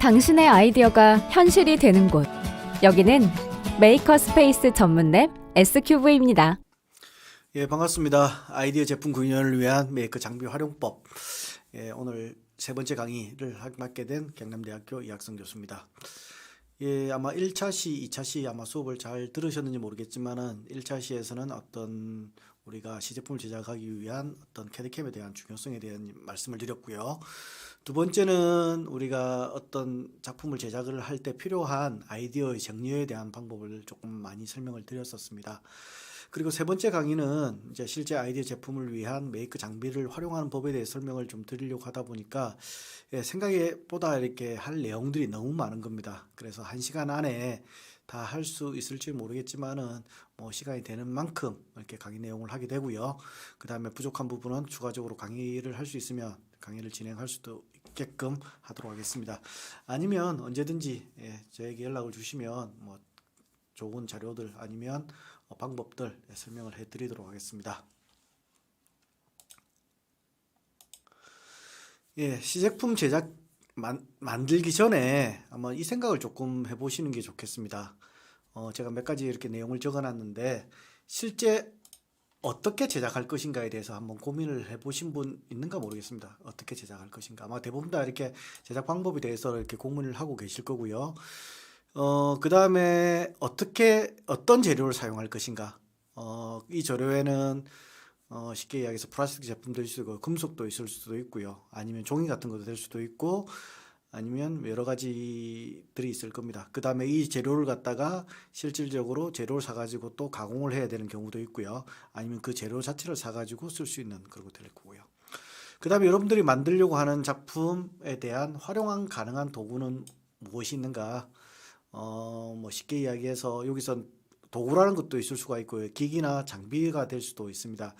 당신의 아이디어가 현실이 되는 곳. 여기는 메이커스페이스 전문랩 S큐브입니다. 예, 반갑습니다. 아이디어 제품 구현을 위한 메이커 장비 활용법. 예, 오늘 세 번째 강의를 맡게 된 경남대학교 이학성 교수입니다. 예, 아마 1차 시, 2차 시 아마 수업을 잘 들으셨는지 모르겠지만은 1차 시에서는 어떤 우리가 시제품을 제작하기 위한 어떤 캐드캠에 대한 중요성에 대한 말씀을 드렸고요. 두 번째는 우리가 어떤 작품을 제작을 할 때 필요한 아이디어의 정리에 대한 방법을 조금 많이 설명을 드렸었습니다. 그리고 세 번째 강의는 이제 실제 아이디어 제품을 위한 메이크 장비를 활용하는 법에 대해 설명을 좀 드리려고 하다 보니까 생각보다 이렇게 할 내용들이 너무 많은 겁니다. 그래서 1시간 안에 다 할 수 있을지 모르겠지만은 뭐 시간이 되는 만큼 이렇게 강의 내용을 하게 되고요. 그 다음에 부족한 부분은 추가적으로 강의를 할 수 있으면 강의를 진행할 수도 있게끔 하도록 하겠습니다. 아니면 언제든지 저에게 연락을 주시면 뭐 좋은 자료들 아니면 방법들 설명을 해드리도록 하겠습니다. 예, 시제품 제작 만들기 전에 아마 이 생각을 조금 해보시는 게 좋겠습니다. 제가 몇 가지 이렇게 내용을 적어놨는데 실제 어떻게 제작할 것인가에 대해서 한번 고민을 해보신 분 있는가 모르겠습니다. 어떻게 제작할 것인가. 아마 대부분 다 이렇게 제작 방법에 대해서 이렇게 고민을 하고 계실 거고요. 그 다음에 어떤 재료를 사용할 것인가. 이 재료에는 쉽게 이야기해서 플라스틱 제품도 있을 수도 있고 금속도 있을 수도 있고요. 아니면 종이 같은 것도 될 수도 있고 아니면 여러 가지들이 있을 겁니다. 그 다음에 이 재료를 갖다가 실질적으로 재료를 사가지고 또 가공을 해야 되는 경우도 있고요. 아니면 그 재료 자체를 사가지고 쓸 수 있는 그런 것도 될 거고요. 그 다음에 여러분들이 만들려고 하는 작품에 대한 활용 가능한 도구는 무엇이 있는가? 뭐 쉽게 이야기해서 여기서 도구라는 것도 있을 수가 있고요. 기기나 장비가 될 수도 있습니다.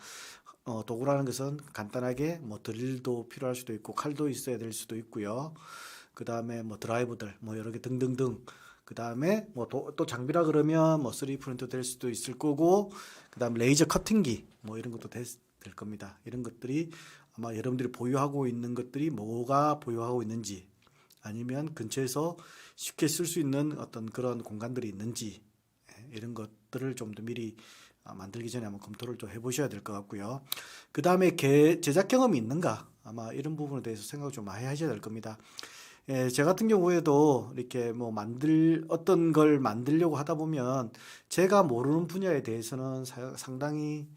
도구라는 것은 간단하게 뭐 드릴도 필요할 수도 있고 칼도 있어야 될 수도 있고요. 그 다음에 뭐 드라이버들 뭐 여러 개 등등등. 그 다음에 뭐 또 장비라 그러면 뭐 3D 프린터 될 수도 있을 거고 그 다음에 레이저 커팅기 뭐 이런 것도 될 겁니다. 이런 것들이 아마 여러분들이 보유하고 있는 것들이 뭐가 보유하고 있는지 아니면 근처에서 쉽게 쓸 수 있는 어떤 그런 공간들이 있는지 이런 것들을 좀 더 미리 만들기 전에 한번 검토를 좀 해보셔야 될 것 같고요. 그 다음에 제작 경험이 있는가 아마 이런 부분에 대해서 생각을 좀 많이 하셔야 될 겁니다. 제 같은 경우에도 이렇게 뭐 어떤 걸 만들려고 하다 보면 제가 모르는 분야에 대해서는 상당히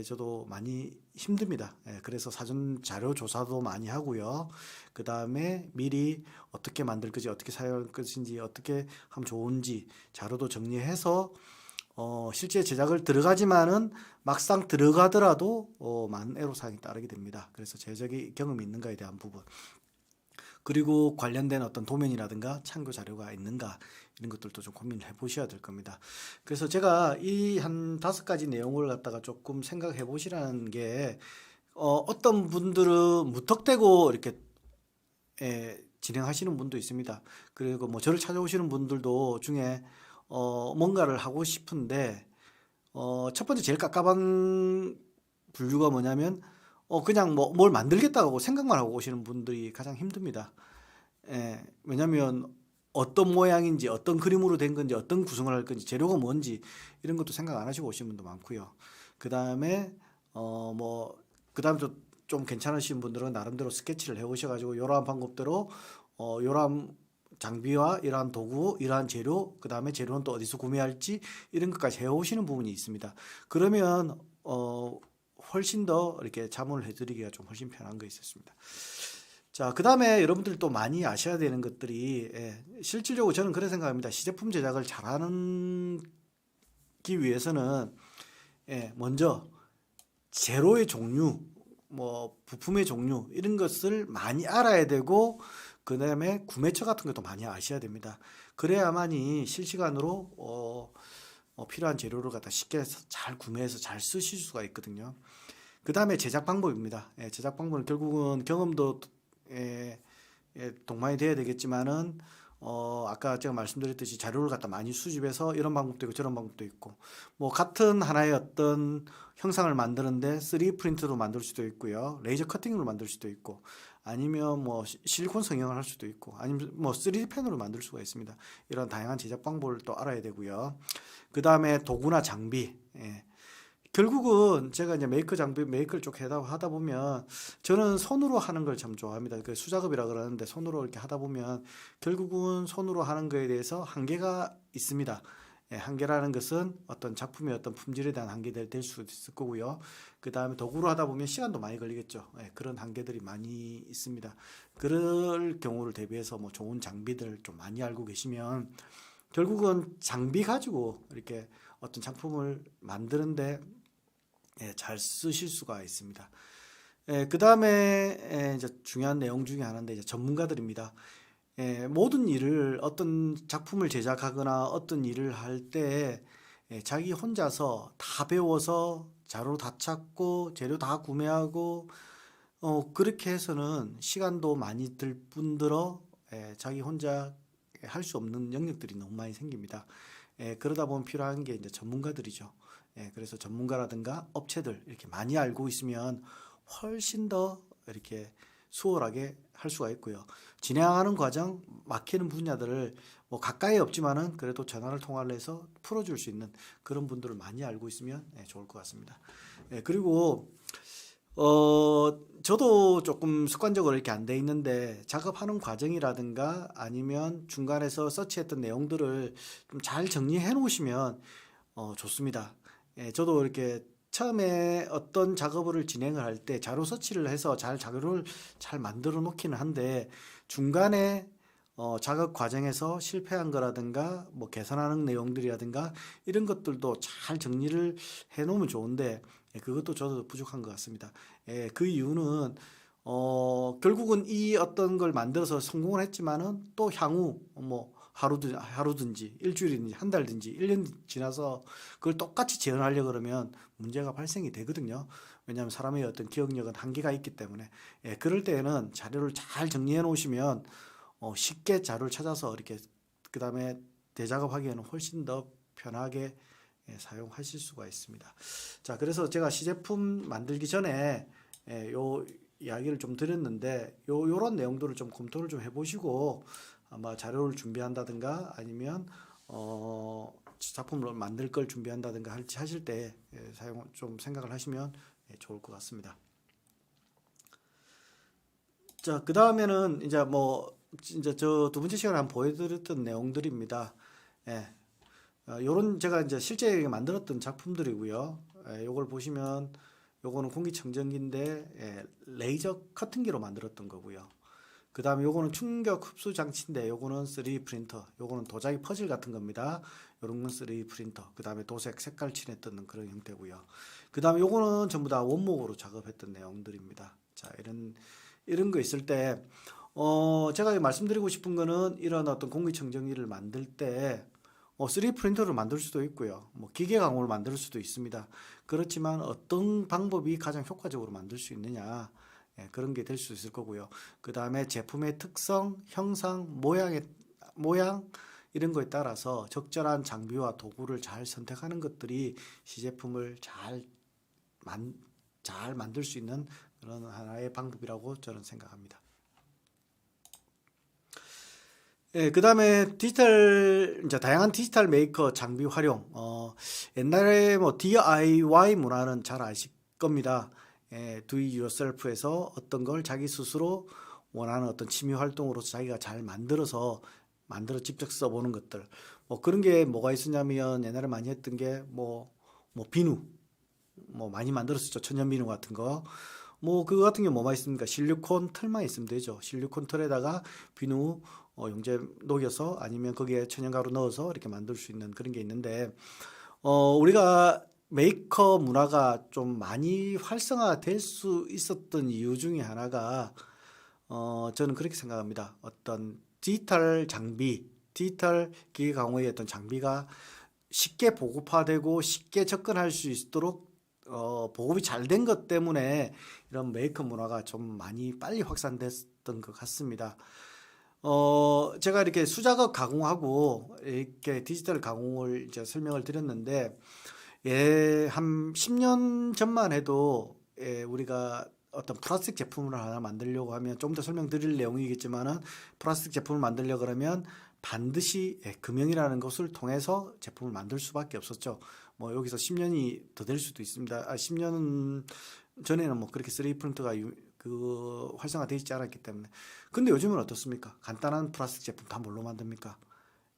저도 많이 힘듭니다. 그래서 사전 자료 조사도 많이 하고요. 그 다음에 미리 어떻게 만들 것인지 어떻게 사용할 것인지 어떻게 하면 좋은지 자료도 정리해서 실제 제작을 들어가지만은 막상 들어가더라도 많은 애로사항이 따르게 됩니다. 그래서 제작의 경험이 있는가에 대한 부분 그리고 관련된 어떤 도면이라든가 참고 자료가 있는가 이런 것들도 좀 고민을 해보셔야 될 겁니다. 그래서 제가 이 한 5가지 내용을 갖다가 조금 생각해 보시라는 게 어떤 분들은 무턱대고 이렇게 진행하시는 분도 있습니다. 그리고 뭐 저를 찾아오시는 분들도 중에 뭔가를 하고 싶은데 첫 번째 제일 깝깝한 분류가 뭐냐면 그냥 뭐 뭘 만들겠다고 생각만 하고 오시는 분들이 가장 힘듭니다. 왜냐면 어떤 모양인지 어떤 그림으로 된 건지 어떤 구성을 할 건지 재료가 뭔지 이런 것도 생각 안 하시고 오시는 분도 많고요. 그 다음에 그 다음 좀 괜찮으신 분들은 나름대로 스케치를 해 오셔가지고 이러한 방법대로 이러한 장비와 이러한 도구, 이러한 재료, 그 다음에 재료는 또 어디서 구매할지 이런 것까지 해 오시는 부분이 있습니다. 그러면 훨씬 더 이렇게 자문을 해드리기가 좀 훨씬 편한 거 있었습니다. 자, 그 다음에 여러분들이 또 많이 아셔야 되는 것들이 실질적으로 저는 그런 생각합니다. 시제품 제작을 잘하기 위해서는 먼저 재료의 종류, 뭐 부품의 종류 이런 것을 많이 알아야 되고 그 다음에 구매처 같은 것도 많이 아셔야 됩니다. 그래야만이 실시간으로 필요한 재료를 갖다 쉽게 잘 구매해서 잘 쓰실 수가 있거든요. 그 다음에 제작 방법입니다. 제작 방법은 결국은 경험도 동반이 돼야 되겠지만은 아까 제가 말씀드렸듯이 자료를 갖다 많이 수집해서 이런 방법도 있고 저런 방법도 있고 뭐 같은 하나의 어떤 형상을 만드는데 3D 프린트로 만들 수도 있고요. 레이저 커팅으로 만들 수도 있고 아니면 뭐 실리콘 성형을 할 수도 있고, 아니면 뭐 3D 펜으로 만들 수가 있습니다. 이런 다양한 제작 방법을 또 알아야 되고요. 그 다음에 도구나 장비. 예. 결국은 제가 이제 메이크를 쭉 하다 보면 저는 손으로 하는 걸 참 좋아합니다. 그 수작업이라 그러는데 손으로 이렇게 하다 보면 결국은 손으로 하는 거에 대해서 한계가 있습니다. 예, 한계라는 것은 어떤 작품의 어떤 품질에 대한 한계들 될 수 있을 거고요. 그 다음에 도구로 하다 보면 시간도 많이 걸리겠죠. 예, 그런 한계들이 많이 있습니다. 그럴 경우를 대비해서 뭐 좋은 장비들 좀 많이 알고 계시면 결국은 장비 가지고 이렇게 어떤 작품을 만드는데 예, 잘 쓰실 수가 있습니다. 예, 그 다음에 이제 중요한 내용 중에 하나인데 이제 전문가들입니다. 예, 모든 일을 어떤 작품을 제작하거나 어떤 일을 할 때 자기 혼자서 다 배워서 자료 다 찾고 재료 다 구매하고 그렇게 해서는 시간도 많이 들 뿐더러 자기 혼자 할 수 없는 영역들이 너무 많이 생깁니다. 그러다 보면 필요한 게 이제 전문가들이죠. 그래서 전문가라든가 업체들 이렇게 많이 알고 있으면 훨씬 더 이렇게 수월하게 할 수가 있고요. 진행하는 과정, 막히는 분야들을 뭐 가까이 없지만은 그래도 전화를 통화를 해서 풀어줄 수 있는 그런 분들을 많이 알고 있으면 좋을 것 같습니다. 그리고 저도 조금 습관적으로 이렇게 안 돼 있는데 작업하는 과정이라든가 아니면 중간에서 서치했던 내용들을 좀 잘 정리해 놓으시면 좋습니다. 저도 이렇게 처음에 어떤 작업을 진행을 할 때 자료 서치를 해서 자료를 잘 만들어 놓기는 한데 중간에 작업 과정에서 실패한 거라든가 뭐 개선하는 내용들이라든가 이런 것들도 잘 정리를 해 놓으면 좋은데 그것도 저도 부족한 것 같습니다. 그 이유는 결국은 이 어떤 걸 만들어서 성공을 했지만은 또 향후 뭐 하루든지 일주일이든지 한 달든지 1년 지나서 그걸 똑같이 재현하려고 그러면 문제가 발생이 되거든요. 왜냐하면 사람의 어떤 기억력은 한계가 있기 때문에 그럴 때에는 자료를 잘 정리해 놓으시면 쉽게 자료를 찾아서 이렇게 그 다음에 대작업하기에는 훨씬 더 편하게 사용하실 수가 있습니다. 자, 그래서 제가 시제품 만들기 전에 요 이야기를 좀 드렸는데 요런 내용들을 좀 검토를 좀 해보시고 아마 자료를 준비한다든가 아니면 작품을 만들 걸 준비한다든가 하실 때 사용 좀 생각을 하시면 좋을 것 같습니다. 자, 그 다음에는 이제 저 두 번째 시간에 한번 보여드렸던 내용들입니다. 요런 제가 이제 실제 만들었던 작품들이고요. 요걸 보시면 요거는 공기청정기인데 레이저 커팅기로 만들었던 거고요. 그 다음에 요거는 충격 흡수 장치인데 요거는 3D 프린터, 요거는 도자기 퍼즐 같은 겁니다. 요런 건 3D 프린터. 그 다음에 도색 색깔 칠했던 그런 형태고요. 그 다음에 요거는 전부 다 원목으로 작업했던 내용들입니다. 자, 이런 거 있을 때 제가 말씀드리고 싶은 거는 이런 어떤 공기청정기를 만들 때 3D 프린터를 만들 수도 있고요. 뭐 기계 강호를 만들 수도 있습니다. 그렇지만 어떤 방법이 가장 효과적으로 만들 수 있느냐, 그런 게 될 수 있을 거고요. 그 다음에 제품의 특성, 형상, 모양 이런 거에 따라서 적절한 장비와 도구를 잘 선택하는 것들이 시제품을 잘 만들 수 있는 그런 하나의 방법이라고 저는 생각합니다. 그 다음에 이제 다양한 디지털 메이커 장비 활용. 옛날에 뭐 DIY 문화는 잘 아실 겁니다. Do it yourself에서 어떤 걸 자기 스스로 원하는 어떤 취미 활동으로 자기가 잘 만들어 직접 써보는 것들. 뭐 그런 게 뭐가 있었냐면 옛날에 많이 했던 게 비누. 많이 만들었었죠. 천연비누 같은 거. 그거 같은 게 뭐만 있습니까? 실리콘 틀만 있으면 되죠. 실리콘 틀에다가 비누 용제 녹여서 아니면 거기에 천연가루 넣어서 이렇게 만들 수 있는 그런 게 있는데 우리가 메이커 문화가 좀 많이 활성화될 수 있었던 이유 중에 하나가 저는 그렇게 생각합니다. 어떤 디지털 기계 강화의 어떤 장비가 쉽게 보급화되고 쉽게 접근할 수 있도록 보급이 잘 된 것 때문에 이런 메이커 문화가 좀 많이 빨리 확산됐던 것 같습니다. 제가 이렇게 수작업 가공하고 이렇게 디지털 가공을 이제 설명을 드렸는데 한 10년 전만 해도 우리가 어떤 플라스틱 제품을 하나 만들려고 하면 좀 더 설명드릴 내용이겠지만은 플라스틱 제품을 만들려 그러면 반드시 금형이라는 것을 통해서 제품을 만들 수밖에 없었죠. 뭐 여기서 10년이 더 될 수도 있습니다. 10년 전에는 뭐 그렇게 3D 프린터가 활성화되어 있지 않았기 때문에. 근데 요즘은 어떻습니까? 간단한 플라스틱 제품 다 뭘로 만듭니까?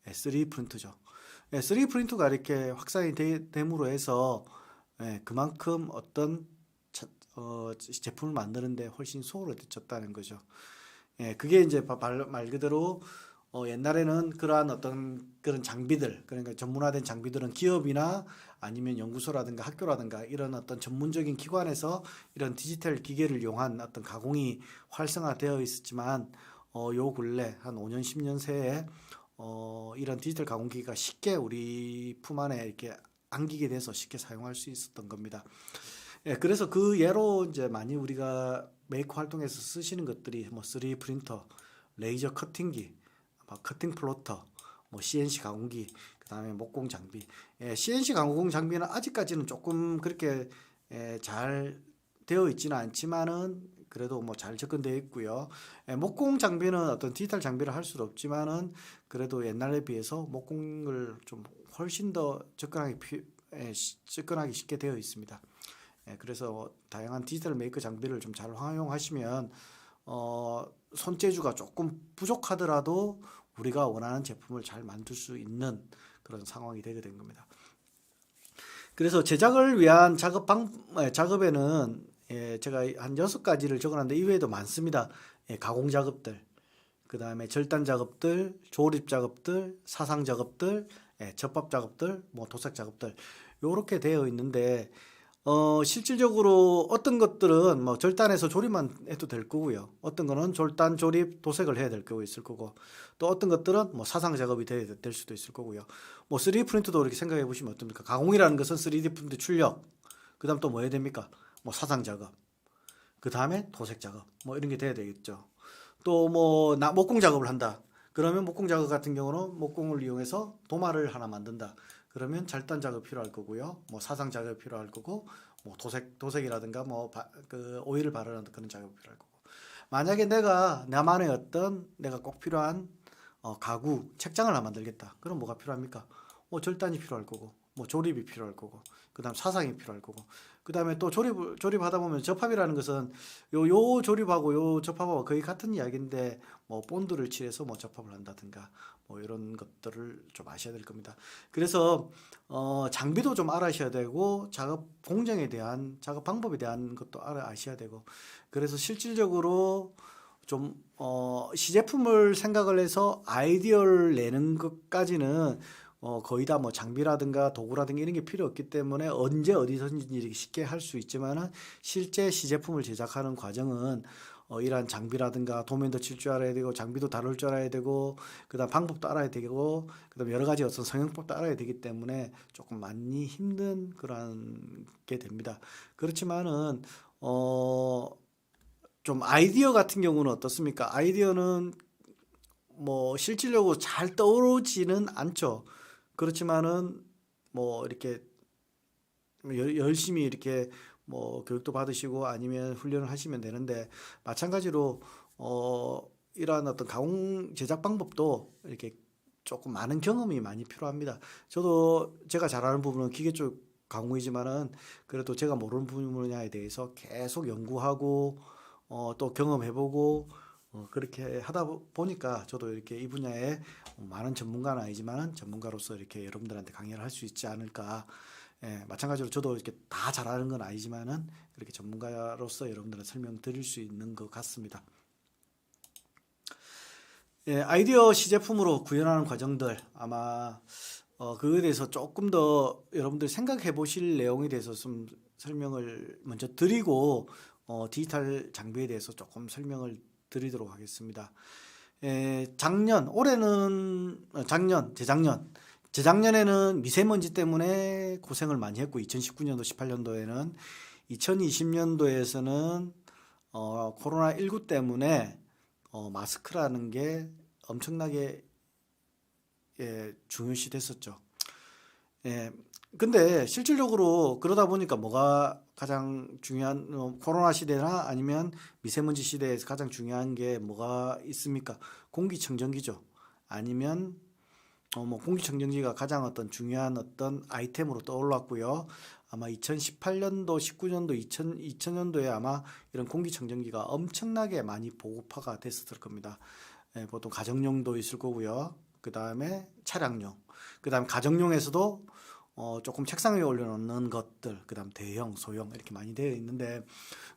3D 프린터죠. 3D 프린터가 이렇게 확산이 됨으로 해서 그만큼 어떤 제품을 만드는데 훨씬 수월해졌다는 거죠. 그게 이제 말 그대로 옛날에는 그러한 어떤 그런 장비들, 그러니까 전문화된 장비들은 기업이나 아니면 연구소라든가 학교라든가 이런 어떤 전문적인 기관에서 이런 디지털 기계를 이용한 어떤 가공이 활성화되어 있었지만 요 근래 한 5년, 10년 새에 이런 디지털 가공기가 쉽게 우리 품 안에 이렇게 안기게 돼서 쉽게 사용할 수 있었던 겁니다. 그래서 그 예로 이제 많이 우리가 메이커 활동에서 쓰시는 것들이 뭐 3D 프린터, 레이저 커팅기, 커팅 플로터, 뭐 CNC 가공기, 그다음에 목공 장비. CNC 가공 장비는 아직까지는 조금 그렇게 잘 되어 있지는 않지만은 그래도 뭐 잘 접근되어 있고요. 목공 장비는 어떤 디지털 장비를 할 수는 없지만은 그래도 옛날에 비해서 목공을 좀 훨씬 더 접근하기 쉽게 되어 있습니다. 그래서 다양한 디지털 메이커 장비를 좀 잘 활용하시면 손재주가 조금 부족하더라도 우리가 원하는 제품을 잘 만들 수 있는 그런 상황이 되게 된 겁니다. 그래서 제작을 위한 작업에는 제가 한 6가지를 적어놨는데 이외에도 많습니다. 가공 작업들, 그 다음에 절단 작업들, 조립 작업들, 사상 작업들, 접합 작업들, 뭐 도색 작업들 이렇게 되어 있는데 실질적으로 어떤 것들은 뭐 절단해서 조립만 해도 될 거고요. 어떤 거는 절단, 조립, 도색을 해야 될 거고 있을 거고, 또 어떤 것들은 뭐 사상 작업이 될 수도 있을 거고요. 뭐 3D 프린터도 이렇게 생각해 보시면 어떻습니까? 가공이라는 것은 3D 프린터 출력, 그 다음 또 뭐 해야 됩니까? 뭐 사상 작업, 그 다음에 도색 작업, 뭐 이런 게 돼야 되겠죠. 또 뭐 목공 작업을 한다. 그러면 목공 작업 같은 경우는 목공을 이용해서 도마를 하나 만든다. 그러면 절단 작업 필요할 거고요. 뭐 사상 작업 필요할 거고, 뭐 도색이라든가 뭐 그 오일을 바르는 그런 작업 필요할 거고. 만약에 나만의 어떤 내가 꼭 필요한 가구, 책장을 하나 만들겠다. 그럼 뭐가 필요합니까? 절단이 필요할 거고, 뭐 조립이 필요할 거고, 그다음 사상이 필요할 거고, 그다음에 또 조립하다 보면 접합이라는 것은 요 조립하고 요 접합하고 거의 같은 이야기인데 뭐 본드를 칠해서 뭐 접합을 한다든가 뭐 이런 것들을 좀 아셔야 될 겁니다. 그래서 장비도 좀 알아셔야 되고 작업 공정에 대한 작업 방법에 대한 것도 아셔야 되고, 그래서 실질적으로 좀 시제품을 생각을 해서 아이디어를 내는 것까지는 거의 다 뭐 장비라든가 도구라든가 이런 게 필요 없기 때문에 언제 어디서든지 이렇게 쉽게 할 수 있지만은 실제 시제품을 제작하는 과정은 이러한 장비라든가 도면도 칠 줄 알아야 되고 장비도 다룰 줄 알아야 되고 그다음 방법도 알아야 되고 그다음 여러 가지 어떤 성형법도 알아야 되기 때문에 조금 많이 힘든 그런 게 됩니다. 그렇지만은 좀 아이디어 같은 경우는 어떻습니까? 아이디어는 뭐 실질적으로 잘 떠오르지는 않죠. 그렇지만은 뭐 이렇게 열심히 이렇게 뭐 교육도 받으시고 아니면 훈련을 하시면 되는데, 마찬가지로 이러한 어떤 가공 제작 방법도 이렇게 조금 많은 경험이 많이 필요합니다. 저도 제가 잘 아는 부분은 기계 쪽 가공이지만은 그래도 제가 모르는 분야에 대해서 계속 연구하고 또 경험해보고 그렇게 하다 보니까 저도 이렇게 이 분야에 많은 전문가는 아니지만 전문가로서 이렇게 여러분들한테 강의를 할 수 있지 않을까. 마찬가지로 저도 이렇게 다 잘하는 건 아니지만은 그렇게 전문가로서 여러분들한테 설명드릴 수 있는 것 같습니다. 아이디어 시제품으로 구현하는 과정들 아마 그거에 대해서 조금 더 여러분들 생각해 보실 내용에 대해서 좀 설명을 먼저 드리고 디지털 장비에 대해서 조금 설명을 드리도록 하겠습니다. 재작년에는 미세먼지 때문에 고생을 많이 했고 2019년도 18년도에는 2020년도에서는 코로나19 때문에 마스크라는 게 엄청나게 중요시 됐었죠. 근데 실질적으로 그러다 보니까 뭐가 가장 중요한 코로나 시대나 아니면 미세먼지 시대에서 가장 중요한 게 뭐가 있습니까? 공기청정기죠. 아니면 뭐 공기청정기가 가장 어떤 중요한 어떤 아이템으로 떠올랐고요. 아마 2018년도, 19년도, 2000년도에 아마 이런 공기청정기가 엄청나게 많이 보급화가 됐을 겁니다. 예, 보통 가정용도 있을 거고요. 그 다음에 차량용, 그 다음에 가정용에서도 조금 책상 위에 올려놓는 것들, 그 다음 대형, 소형 이렇게 많이 되어 있는데,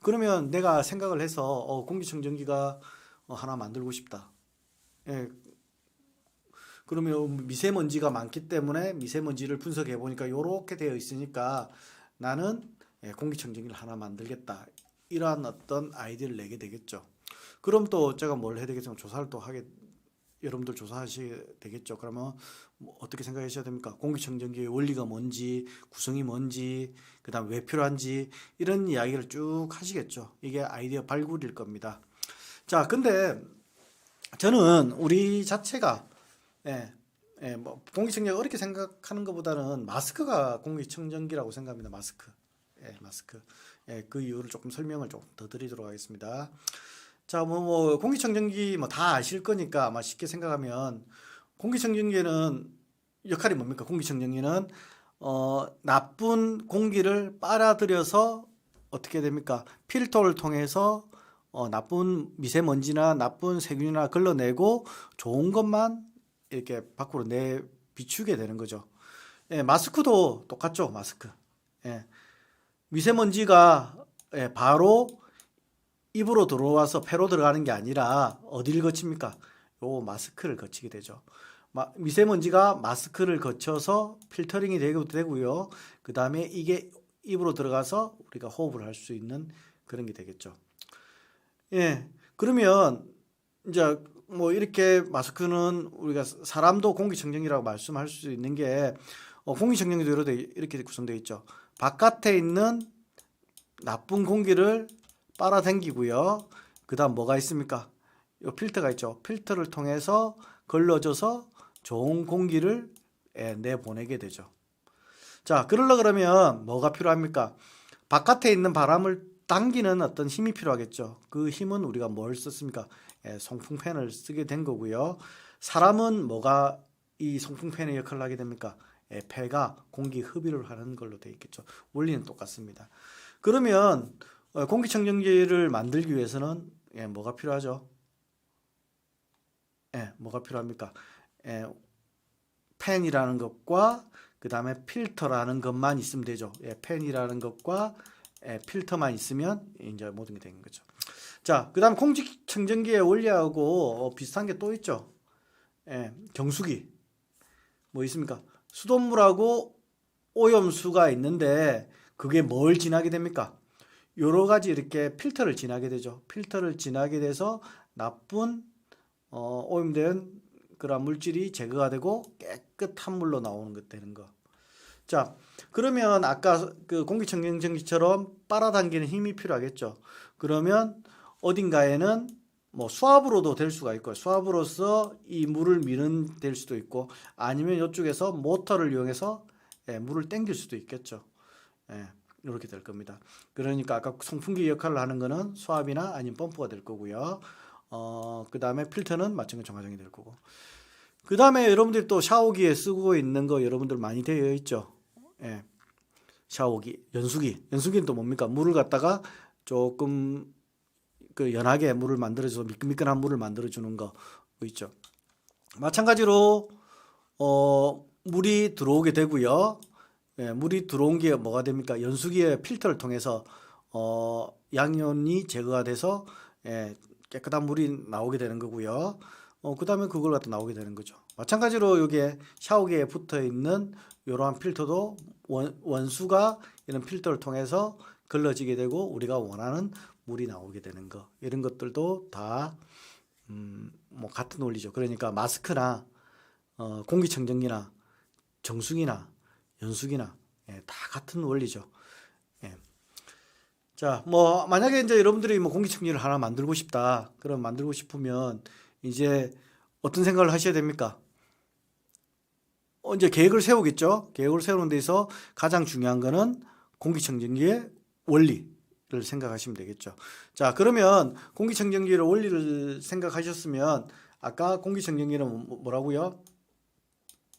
그러면 내가 생각을 해서 공기청정기가 하나 만들고 싶다. 예, 그러면 미세먼지가 많기 때문에 미세먼지를 분석해 보니까 이렇게 되어 있으니까 나는 공기청정기를 하나 만들겠다. 이러한 어떤 아이디어를 내게 되겠죠. 그럼 또 제가 뭘 해야 되겠습니까? 조사를 또 하게, 여러분들 조사하셔야 되겠죠. 그러면 뭐 어떻게 생각하셔야 됩니까? 공기청정기의 원리가 뭔지, 구성이 뭔지, 그 다음 왜 필요한지 이런 이야기를 쭉 하시겠죠. 이게 아이디어 발굴일 겁니다. 자, 근데 저는 우리 자체가 뭐 공기청정기 어렵게 생각하는 것보다는 마스크가 공기청정기라고 생각합니다. 마스크. 마스크. 그 이유를 조금 설명을 좀 더 드리도록 하겠습니다. 자, 뭐 공기청정기 뭐 다 아실 거니까 아마 쉽게 생각하면 공기청정기는 역할이 뭡니까? 공기청정기는 나쁜 공기를 빨아들여서 어떻게 됩니까? 필터를 통해서 나쁜 미세먼지나 나쁜 세균이나 걸러내고 좋은 것만 이렇게 밖으로 내 비추게 되는 거죠. 마스크도 똑같죠, 마스크. 미세먼지가 바로 입으로 들어와서 폐로 들어가는 게 아니라 어디를 거칩니까? 요 마스크를 거치게 되죠. 미세먼지가 마스크를 거쳐서 필터링이 되고요. 그 다음에 이게 입으로 들어가서 우리가 호흡을 할 수 있는 그런 게 되겠죠. 그러면 이제 뭐 이렇게 마스크는 우리가 사람도 공기청정기라고 말씀할 수 있는 게 공기청정기도 이렇게 구성되어 있죠. 바깥에 있는 나쁜 공기를 빨아당기고요. 그 다음 뭐가 있습니까? 요 필터가 있죠. 필터를 통해서 걸러져서 좋은 공기를 내보내게 되죠. 자, 그러면 뭐가 필요합니까? 바깥에 있는 바람을 당기는 어떤 힘이 필요하겠죠. 그 힘은 우리가 뭘 썼습니까? 송풍팬을 쓰게 된 거고요. 사람은 뭐가 이 송풍팬의 역할을 하게 됩니까? 폐가 공기 흡입을 하는 걸로 되어 있겠죠. 원리는 똑같습니다. 그러면 공기청정기를 만들기 위해서는 뭐가 필요하죠? 뭐가 필요합니까? 팬이라는 것과 그 다음에 필터라는 것만 있으면 되죠. 팬이라는 것과 필터만 있으면 이제 모든 게 되는 거죠. 자, 그 다음 공기청정기의 원리하고 비슷한 게 또 있죠. 정수기. 뭐 있습니까? 수돗물하고 오염수가 있는데 그게 뭘 지나게 됩니까? 여러 가지 이렇게 필터를 지나게 되죠. 필터를 지나게 돼서 나쁜 오염된 그런 물질이 제거가 되고 깨끗한 물로 나오는 것 되는 거. 자, 그러면 아까 그 공기청정기처럼 빨아당기는 힘이 필요하겠죠. 그러면 어딘가에는 뭐 수압으로도 될 수가 있고, 수압으로서 이 물을 미는 될 수도 있고, 아니면 이쪽에서 모터를 이용해서 물을 땡길 수도 있겠죠. 이렇게 될 겁니다. 그러니까 아까 송풍기 역할을 하는 거는 수압이나 아니면 펌프가 될 거고요. 그 다음에 필터는 마찬가지 정화장이 될 거고. 그 다음에 여러분들이 또 샤워기에 쓰고 있는 거 여러분들 많이 되어 있죠. 샤워기, 연수기. 연수기는 또 뭡니까? 물을 갖다가 조금 그 연하게 물을 만들어줘서 미끈미끈한 물을 만들어주는 거 있죠. 마찬가지로 물이 들어오게 되고요. 물이 들어온 게 뭐가 됩니까? 연수기의 필터를 통해서 양이온이 제거가 돼서 깨끗한 물이 나오게 되는 거고요. 그 다음에 그걸 갖다 나오게 되는 거죠. 마찬가지로 여기에 샤워기에 붙어 있는 이러한 필터도 원수가 이런 필터를 통해서 걸러지게 되고 우리가 원하는 물이 나오게 되는 거, 이런 것들도 다 뭐 같은 원리죠. 그러니까 마스크나 공기청정기나 정수기나 연수기나 다 같은 원리죠. 자, 뭐 만약에 이제 여러분들이 뭐 공기청정기를 하나 만들고 싶다. 그럼 만들고 싶으면 이제 어떤 생각을 하셔야 됩니까? 이제 계획을 세우겠죠. 계획을 세우는 데서 가장 중요한 거는 공기청정기의 원리를 생각하시면 되겠죠. 자, 그러면 공기청정기의 원리를 생각하셨으면 아까 공기청정기는 뭐라고요?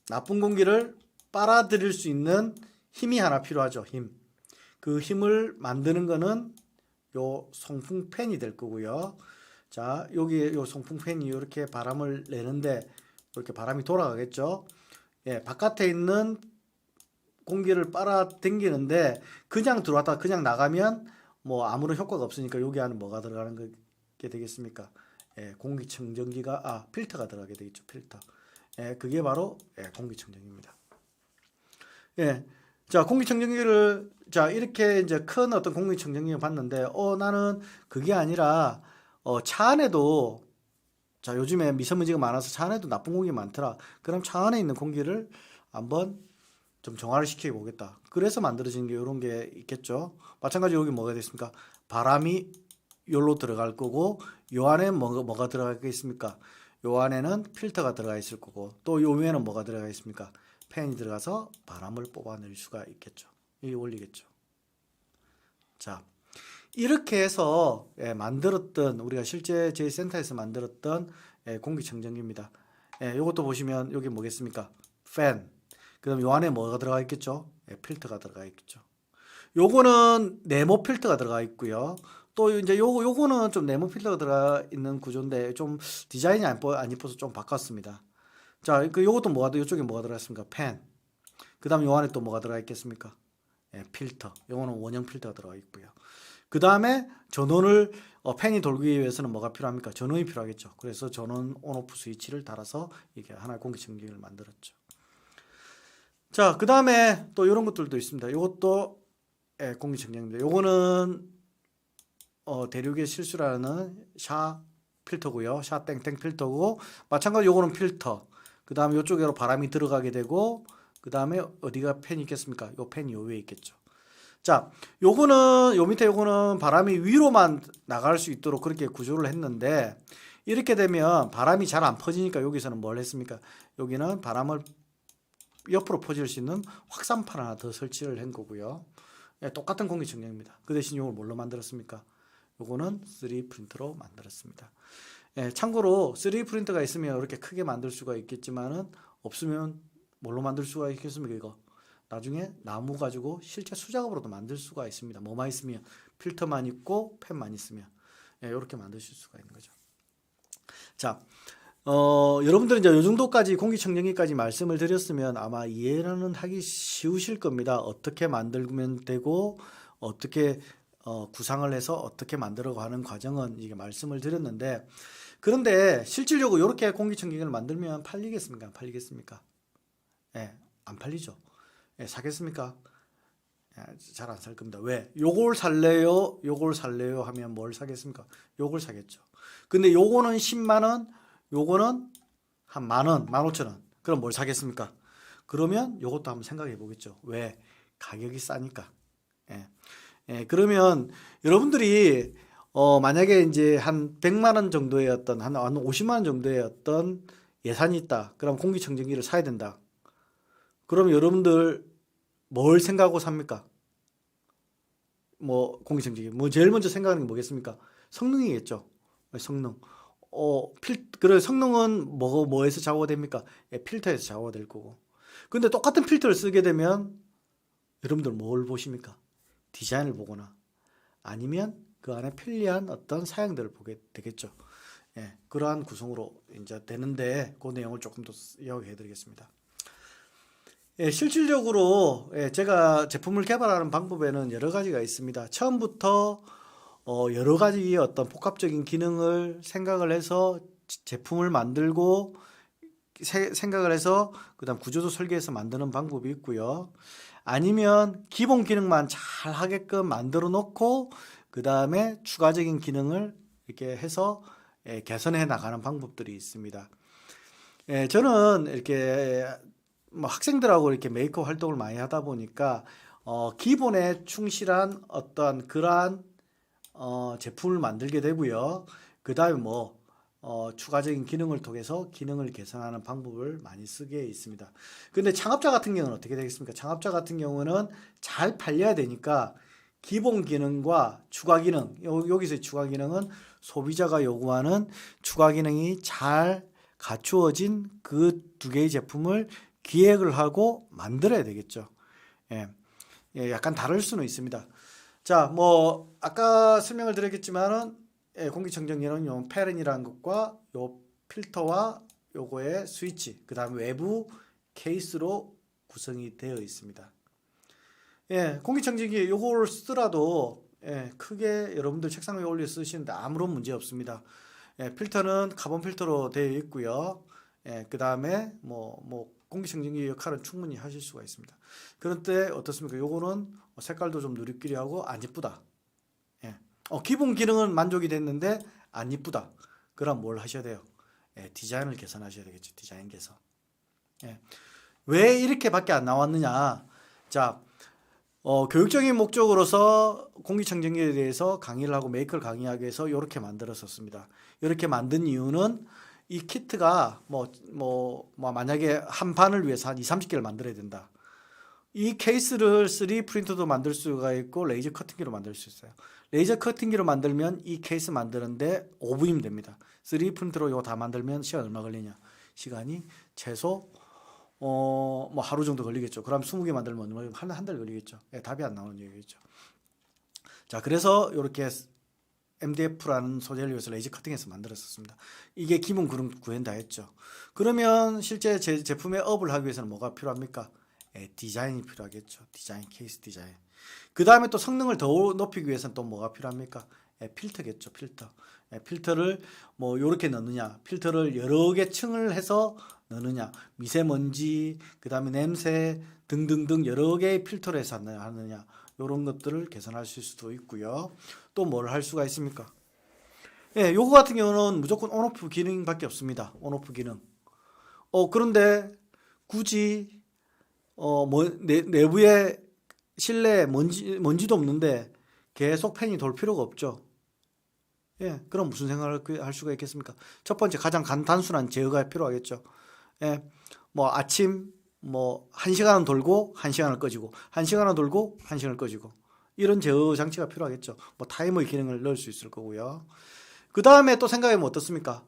나쁜 공기를 빨아들일 수 있는 힘이 하나 필요하죠. 힘. 그 힘을 만드는 거는 요 송풍팬이 될 거고요. 자, 여기 요 송풍팬이 이렇게 바람을 내는데 이렇게 바람이 돌아가겠죠. 예, 바깥에 있는 공기를 빨아당기는데 그냥 들어왔다가 그냥 나가면 뭐 아무런 효과가 없으니까 여기 안에 뭐가 들어가는 게 되겠습니까? 예, 공기청정기가 필터가 들어가게 되겠죠. 필터. 예, 그게 바로 공기청정기입니다. 예. 자, 공기청정기를 자, 이렇게 이제 큰 어떤 공기청정기를 봤는데 나는 그게 아니라 차 안에도 자, 요즘에 미세먼지가 많아서 차 안에도 나쁜 공기 많더라. 그럼 차 안에 있는 공기를 한번 좀 정화를 시켜 보겠다. 그래서 만들어진 게 이런 게 있겠죠. 마찬가지로 여기 뭐가 됐습니까? 바람이 여기로 들어갈 거고 요 안에 뭐가 들어가겠습니까? 요 안에는 필터가 들어가 있을 거고 또 요 위에는 뭐가 들어가 있습니까? 팬이 들어가서 바람을 뽑아낼 수가 있겠죠. 이게 원리겠죠. 자, 이렇게 해서 만들었던 우리가 실제 저희 센터에서 만들었던 공기청정기입니다. 이것도 보시면 여기 뭐겠습니까? 팬. 그다음 요 안에 뭐가 들어가 있겠죠? 필터가 들어가 있겠죠. 요거는 네모 필터가 들어가 있고요. 또 이제 요거는 좀 네모 필터가 들어가 있는 구조인데 좀 디자인이 안 이뻐서 좀 바꿨습니다. 자, 요것도 요쪽에 뭐가 들어가 있습니까? 팬. 그다음 요 안에 또 뭐가 들어가 있겠습니까? 필터. 요거는 원형 필터가 들어가 있고요. 그 다음에 전원을 팬이 돌기 위해서는 뭐가 필요합니까? 전원이 필요하겠죠. 그래서 전원 온오프 스위치를 달아서 이게 하나의 공기청정기를 만들었죠. 자, 그 다음에 또 이런 것들도 있습니다. 이것도 공기청정기입니다. 요거는 대륙의 실수라는 샤 필터고요. 샤 땡땡 필터고 마찬가지로 요거는 필터. 그 다음에 이쪽으로 바람이 들어가게 되고 그 다음에 어디가 팬이 있겠습니까? 요 팬이 요 위에 있겠죠. 자, 요거는 요 밑에 요거는 바람이 위로만 나갈 수 있도록 그렇게 구조를 했는데 이렇게 되면 바람이 잘 안 퍼지니까 여기서는 뭘 했습니까? 여기는 바람을 옆으로 퍼질 수 있는 확산판 하나 더 설치를 한 거고요. 똑같은 공기청정기입니다. 그 대신 이걸 뭘로 만들었습니까? 요거는 3D 프린터로 만들었습니다. 참고로 3D 프린터가 있으면 이렇게 크게 만들 수가 있겠지만은 없으면 뭘로 만들 수가 있겠습니까? 이거 나중에 나무 가지고 실제 수작업으로도 만들 수가 있습니다. 뭐만 있으면 필터만 있고 펜만 있으면 이렇게 만드실 수가 있는 거죠. 자, 여러분들은 이제 이 정도까지 공기청정기까지 말씀을 드렸으면 아마 이해는 하기 쉬우실 겁니다. 어떻게 만들면 되고 어떻게 구상을 해서 어떻게 만들어 가는 과정은 이게 말씀을 드렸는데 그런데 실질적으로 이렇게 공기청정기를 만들면 팔리겠습니까? 안 팔리겠습니까? 안 팔리죠. 사겠습니까? 잘 안 살 겁니다. 왜? 요걸 살래요? 요걸 살래요? 하면 뭘 사겠습니까? 요걸 사겠죠. 근데 요거는 10만 원, 요거는 한 만 원, 15,000원. 그럼 뭘 사겠습니까? 그러면 요것도 한번 생각해 보겠죠. 왜? 가격이 싸니까. 그러면 여러분들이 만약에 이제 한 100만 원 정도의 한 50만 원 정도의 어떤 예산이 있다. 그럼 공기청정기를 사야 된다. 그럼 여러분들 뭘 생각하고 삽니까? 공기청정기. 제일 먼저 생각하는 게 뭐겠습니까? 성능이겠죠. 성능. 그래, 성능은 뭐에서 좌우가 됩니까? 필터에서 좌우가 될 거고. 근데 똑같은 필터를 쓰게 되면 여러분들 뭘 보십니까? 디자인을 보거나 아니면 그 안에 편리한 어떤 사양들을 보게 되겠죠. 그러한 구성으로 이제 되는데 그 내용을 조금 더 이야기해 드리겠습니다. 실질적으로 제가 제품을 개발하는 방법에는 여러 가지가 있습니다. 처음부터 여러 가지 어떤 복합적인 기능을 생각을 해서 제품을 만들고 생각을 해서 그다음 구조도 설계해서 만드는 방법이 있고요. 아니면 기본 기능만 잘 하게끔 만들어 놓고 그다음에 추가적인 기능을 이렇게 해서 개선해 나가는 방법들이 있습니다. 저는 이렇게 학생들하고 이렇게 메이크업 활동을 많이 하다 보니까 기본에 충실한 어떤 그러한 제품을 만들게 되고요. 그 다음에 추가적인 기능을 통해서 기능을 개선하는 방법을 많이 쓰게 있습니다. 근데 창업자 같은 경우는 어떻게 되겠습니까? 창업자 같은 경우는 잘 팔려야 되니까 기본 기능과 추가 기능, 여기서의 추가 기능은 소비자가 요구하는 추가 기능이 잘 갖추어진 그 두 개의 제품을 기획을 하고 만들어야 되겠죠. 예. 예, 약간 다를 수는 있습니다. 자, 뭐 아까 설명을 드렸겠지만은 공기청정기는 요 패런이라는 것과 요 필터와 요거의 스위치, 그다음에 외부 케이스로 구성이 되어 있습니다. 예, 공기청정기 요거를 쓰더라도 크게 여러분들 책상 위에 올려 쓰시는데 아무런 문제 없습니다. 필터는 카본 필터로 되어 있고요. 그다음에 뭐 공기청정기 역할은 충분히 하실 수가 있습니다. 그런데 어떻습니까? 요거는 색깔도 좀 누리끼리하고 안 예쁘다. 기본 기능은 만족이 됐는데 안 이쁘다. 그럼 뭘 하셔야 돼요? 디자인을 개선하셔야 되겠죠. 디자인 개선. 왜 이렇게밖에 안 나왔느냐? 자, 교육적인 목적으로서 공기청정기에 대해서 강의를 하고 메이커를 강의하기 위해서 이렇게 만들었었습니다. 이렇게 만든 이유는 이 키트가 만약에 한 판을 위해서 한 20-30개를 만들어야 된다. 이 케이스를 3D 프린터도 만들 수가 있고 레이저 커팅기로 만들 수 있어요. 레이저 커팅기로 만들면 이 케이스 만드는데 5분이면 됩니다. 3D 프린터로 이거 다 만들면 시간 얼마 걸리냐? 시간이 최소 하루 정도 걸리겠죠. 그럼 20개 만들면 한 달 걸리겠죠. 답이 안 나오는 얘기겠죠. 자, 그래서 이렇게 MDF라는 소재를 위해서 레이저 커팅해서 만들었었습니다. 이게 기본 구현 다 했죠. 그러면 실제 제 제품의 업을 하기 위해서는 뭐가 필요합니까? 디자인이 필요하겠죠. 디자인, 케이스 디자인. 그 다음에 또 성능을 더 높이기 위해서는 또 뭐가 필요합니까? 필터겠죠. 필터. 필터를 뭐 이렇게 넣느냐, 필터를 여러 개 층을 해서 넣느냐, 미세먼지, 그 다음에 냄새 등등등 여러 개의 필터를 해서 하느냐, 이런 것들을 개선하실 수도 있고요. 또 뭘 할 수가 있습니까? 요거 같은 경우는 무조건 온오프 기능밖에 없습니다. 온오프 기능. 그런데 굳이 내부에 실내에 먼지도 없는데 계속 팬이 돌 필요가 없죠. 그럼 무슨 생각을 할 수가 있겠습니까? 첫 번째 가장 단순한 제어가 필요하겠죠. 뭐 아침 1시간은 돌고 1시간을 꺼지고 1시간은 돌고 1시간을 꺼지고 이런 제어 장치가 필요하겠죠. 뭐 타이머의 기능을 넣을 수 있을 거고요. 그 다음에 또 생각해보면 어떻습니까?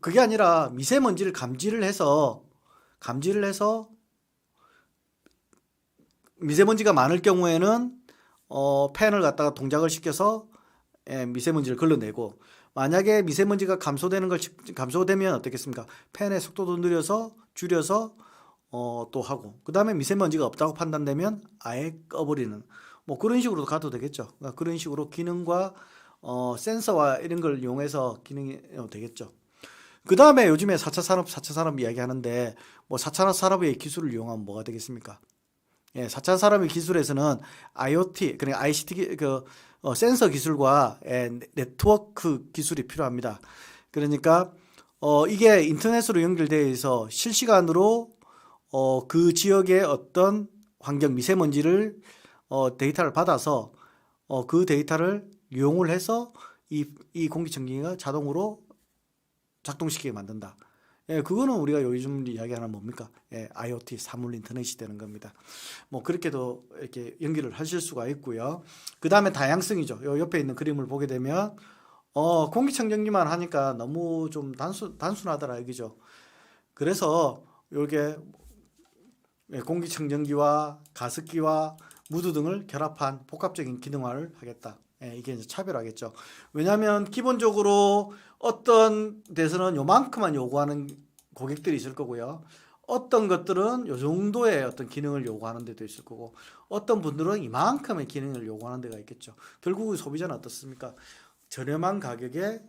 그게 아니라 미세먼지를 감지를 해서 미세먼지가 많을 경우에는 팬을 갖다가 동작을 시켜서 미세먼지를 걸러내고, 만약에 미세먼지가 감소되면 어떻겠습니까? 팬의 속도도 줄여서 또 하고, 그 다음에 미세먼지가 없다고 판단되면 아예 꺼버리는, 뭐 그런 식으로 가도 되겠죠. 그러니까 그런 식으로 기능과 센서와 이런 걸 이용해서 기능이 되겠죠. 그 다음에 요즘에 4차 산업 이야기하는데, 뭐 4차 산업의 기술을 이용하면 뭐가 되겠습니까? 4차 산업의 기술에서는 IoT, 그러니까 ICT, 센서 기술과 네트워크 기술이 필요합니다. 그러니까, 이게 인터넷으로 연결되어 있어 실시간으로, 그 지역의 어떤 환경 미세먼지를, 데이터를 받아서, 그 데이터를 이용을 해서 이 공기청정기가 자동으로 작동시키게 만든다. 그거는 우리가 요즘 이야기하는 뭡니까? IoT, 사물 인터넷이 되는 겁니다. 뭐 그렇게도 이렇게 연결을 하실 수가 있고요. 그 다음에 다양성이죠. 요 옆에 있는 그림을 보게 되면 공기청정기만 하니까 너무 좀 단순하더라 이거죠. 그래서 요게 공기청정기와 가습기와 무드 등을 결합한 복합적인 기능화를 하겠다. 이게 이제 차별하겠죠. 왜냐하면 기본적으로 어떤 데서는 요만큼만 요구하는 고객들이 있을 거고요. 어떤 것들은 요 정도의 어떤 기능을 요구하는 데도 있을 거고, 어떤 분들은 이만큼의 기능을 요구하는 데가 있겠죠. 결국 소비자는 어떻습니까? 저렴한 가격에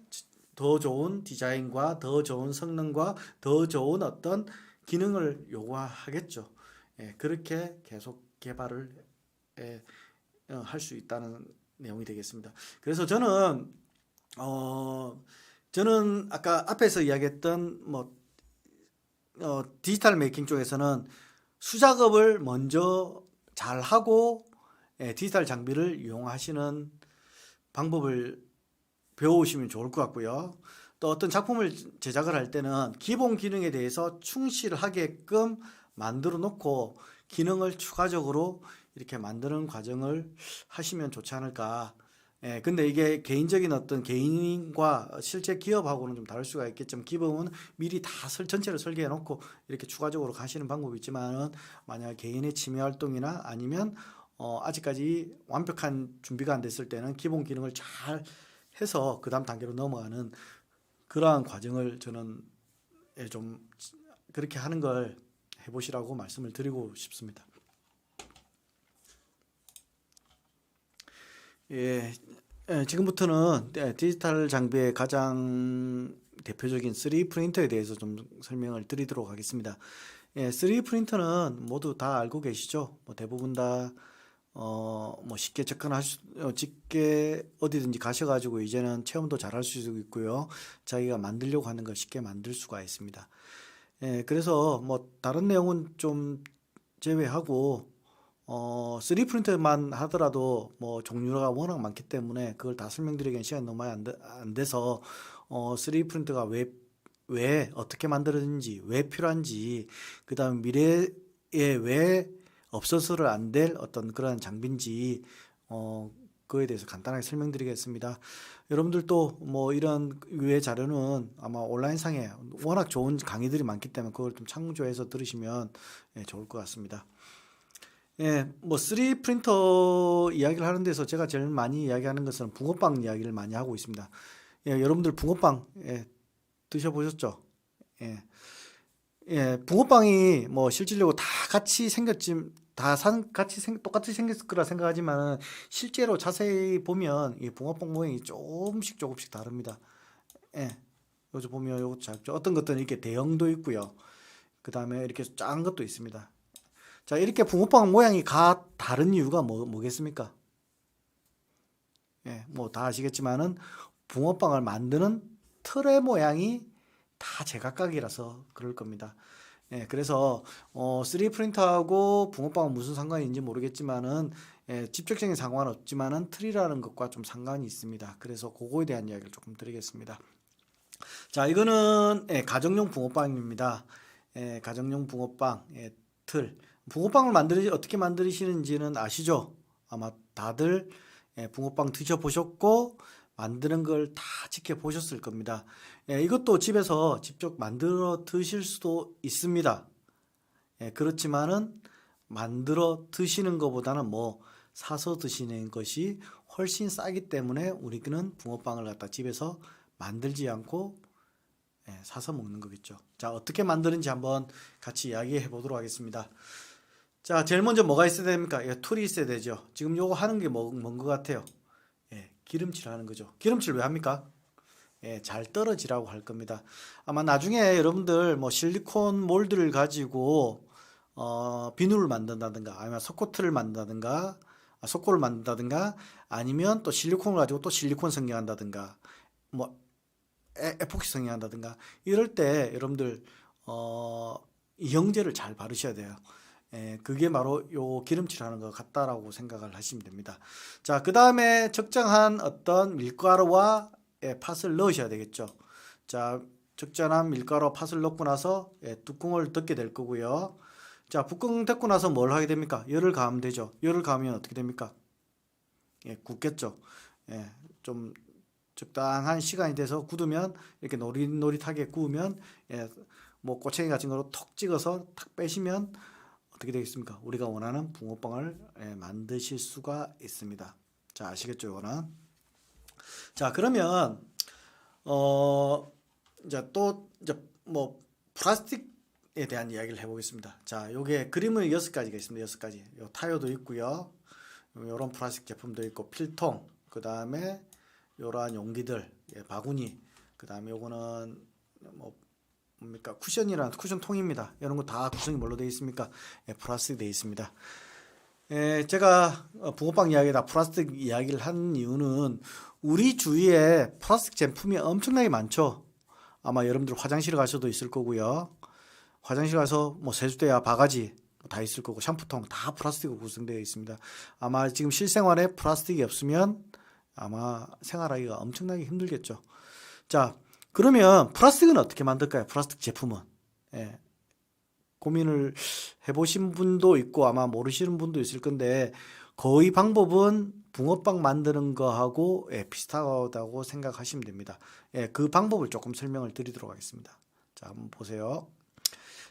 더 좋은 디자인과 더 좋은 성능과 더 좋은 어떤 기능을 요구하겠죠. 그렇게 계속 개발을 할 수 있다는 내용이 되겠습니다. 그래서 저는 아까 앞에서 이야기했던 디지털 메이킹 쪽에서는 수작업을 먼저 잘 하고 디지털 장비를 이용하시는 방법을 배우시면 좋을 것 같고요. 또 어떤 작품을 제작을 할 때는 기본 기능에 대해서 충실하게끔 만들어 놓고 기능을 추가적으로 이렇게 만드는 과정을 하시면 좋지 않을까. 예, 근데 이게 개인적인 어떤 개인과 실제 기업하고는 좀 다를 수가 있겠지만 기업은 미리 다 전체를 설계해 놓고 이렇게 추가적으로 가시는 방법이 있지만은 만약 개인의 취미 활동이나 아니면 아직까지 완벽한 준비가 안 됐을 때는 기본 기능을 잘 해서 그 다음 단계로 넘어가는 그러한 과정을 저는 좀 그렇게 하는 걸 해보시라고 말씀을 드리고 싶습니다. 예, 지금부터는 디지털 장비의 가장 대표적인 3D 프린터에 대해서 좀 설명을 드리도록 하겠습니다. 3D 프린터는 모두 다 알고 계시죠? 뭐 대부분 다 뭐 쉽게 쉽게 어디든지 가셔가지고 이제는 체험도 잘 할 수 있고요. 자기가 만들려고 하는 걸 쉽게 만들 수가 있습니다. 그래서 뭐 다른 내용은 좀 제외하고 3D 프린터만 하더라도 뭐 종류가 워낙 많기 때문에 그걸 다 설명드리기엔 시간이 너무 많이 안 돼서 3D 프린터가 왜 어떻게 만들어지는지 왜 필요한지 그 다음 미래에 왜 없어서는 안 될 어떤 그런 장비인지 그거에 대해서 간단하게 설명드리겠습니다. 여러분들도 뭐 이런 외 자료는 아마 온라인상에 워낙 좋은 강의들이 많기 때문에 그걸 좀 참조해서 들으시면 좋을 것 같습니다. 뭐 3D 프린터 이야기를 하는 데서 제가 제일 많이 이야기하는 것은 붕어빵 이야기를 많이 하고 있습니다. 여러분들 붕어빵 드셔보셨죠? 붕어빵이 뭐 실질적으로 다 같이 생겼지, 똑같이 생겼을 거라 생각하지만 실제로 자세히 보면 이 붕어빵 모양이 조금씩 다릅니다. 여기 보면 요거 작죠. 어떤 것들은 이렇게 대형도 있고요. 그 다음에 이렇게 작은 것도 있습니다. 자, 이렇게 붕어빵 모양이 다른 이유가 뭐겠습니까? 뭐 다 아시겠지만은 붕어빵을 만드는 틀의 모양이 다 제각각이라서 그럴 겁니다. 그래서 3D 프린터하고 붕어빵은 무슨 상관이 있는지 모르겠지만은 직접적인 상관은 없지만은 틀이라는 것과 좀 상관이 있습니다. 그래서 그거에 대한 이야기를 조금 드리겠습니다. 자, 이거는 가정용 붕어빵입니다. 가정용 붕어빵 틀. 붕어빵을 어떻게 만드시는지는 아시죠? 아마 다들 붕어빵 드셔보셨고 만드는 걸 다 지켜보셨을 겁니다. 이것도 집에서 직접 만들어 드실 수도 있습니다. 그렇지만은 만들어 드시는 것보다는 뭐 사서 드시는 것이 훨씬 싸기 때문에 우리는 붕어빵을 갖다 집에서 만들지 않고 사서 먹는 거겠죠. 자, 어떻게 만드는지 한번 같이 이야기해 보도록 하겠습니다. 자, 제일 먼저 뭐가 있어야 됩니까? 툴이 있어야 되죠. 지금 요거 하는 게 뭔 것 같아요? 기름칠 하는 거죠. 기름칠 왜 합니까? 잘 떨어지라고 할 겁니다. 아마 나중에 여러분들 뭐 실리콘 몰드를 가지고 비누를 만든다든가 아니면 석고틀을 만든다든가 석고를 만든다든가 아니면 또 실리콘을 가지고 또 실리콘 성형한다든가 뭐 에포키 성형한다든가 이럴 때 여러분들 이형제를 잘 바르셔야 돼요. 그게 바로 요 기름칠하는 것 같다라고 생각을 하시면 됩니다. 자, 그 다음에 적정한 어떤 밀가루와 팥을 넣으셔야 되겠죠. 자, 적절한 밀가루 팥을 넣고 나서 뚜껑을 덮게 될 거고요. 자, 뚜껑 덮고 나서 뭘 하게 됩니까? 열을 가하면 되죠. 열을 가하면 어떻게 됩니까? 굳겠죠. 좀 적당한 시간이 돼서 굳으면 이렇게 노릿노릿하게 구우면 뭐 꼬챙이 같은 거로 톡 찍어서 탁 빼시면 어떻게 되겠습니까? 우리가 원하는 붕어빵을 만드실 수가 있습니다. 자, 아시겠죠, 이거는? 자, 그러면 이제 뭐 플라스틱에 대한 이야기를 해보겠습니다. 자, 요게 그림은 6가지가 있습니다. 6가지. 요 타요도 있고요. 요런 플라스틱 제품도 있고 필통, 그 다음에 요러한 용기들, 바구니, 그 다음에 요거는 뭐 뭡니까? 쿠션이라는 쿠션통입니다. 이런 거 다 구성이 뭘로 되어 있습니까? 플라스틱 되어 있습니다. 제가 붕어빵 이야기에다 플라스틱 이야기를 한 이유는 우리 주위에 플라스틱 제품이 엄청나게 많죠. 아마 여러분들 화장실 가셔도 있을 거고요. 화장실 가서 뭐 세수대야 바가지 다 있을 거고 샴푸통 다 플라스틱으로 구성되어 있습니다. 아마 지금 실생활에 플라스틱이 없으면 아마 생활하기가 엄청나게 힘들겠죠. 자, 그러면 플라스틱은 어떻게 만들까요? 플라스틱 제품은. 예, 고민을 해보신 분도 있고 아마 모르시는 분도 있을 건데 거의 방법은 붕어빵 만드는 거하고 비슷하다고 생각하시면 됩니다. 그 방법을 조금 설명을 드리도록 하겠습니다. 자, 한번 보세요.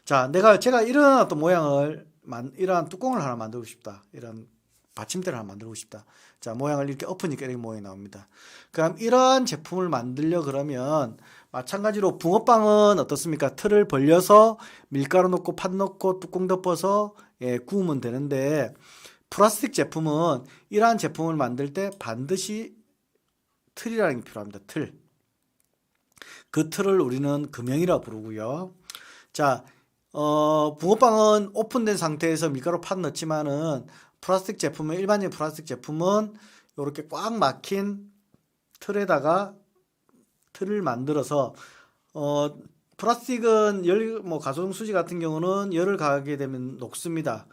자, 제가 이런 어떤 모양을 이러한 뚜껑을 하나 만들고 싶다. 이런 받침대를 하나 만들고 싶다. 자, 모양을 이렇게 엎으니까 이렇게 모양이 나옵니다. 그럼 이러한 제품을 만들려 그러면 마찬가지로 붕어빵은 어떻습니까? 틀을 벌려서 밀가루 넣고 팥 넣고 뚜껑 덮어서 구우면 되는데 플라스틱 제품은 이러한 제품을 만들 때 반드시 틀이라는 게 필요합니다. 틀. 그 틀을 우리는 금형이라 부르고요. 자, 붕어빵은 오픈된 상태에서 밀가루 팥 넣지만은 플라스틱 제품은 일반적인 플라스틱 제품은 이렇게 꽉 막힌 틀에다가 틀을 만들어서 플라스틱은 가공수지 같은 경우는 열을 가하게 되면 녹습니다.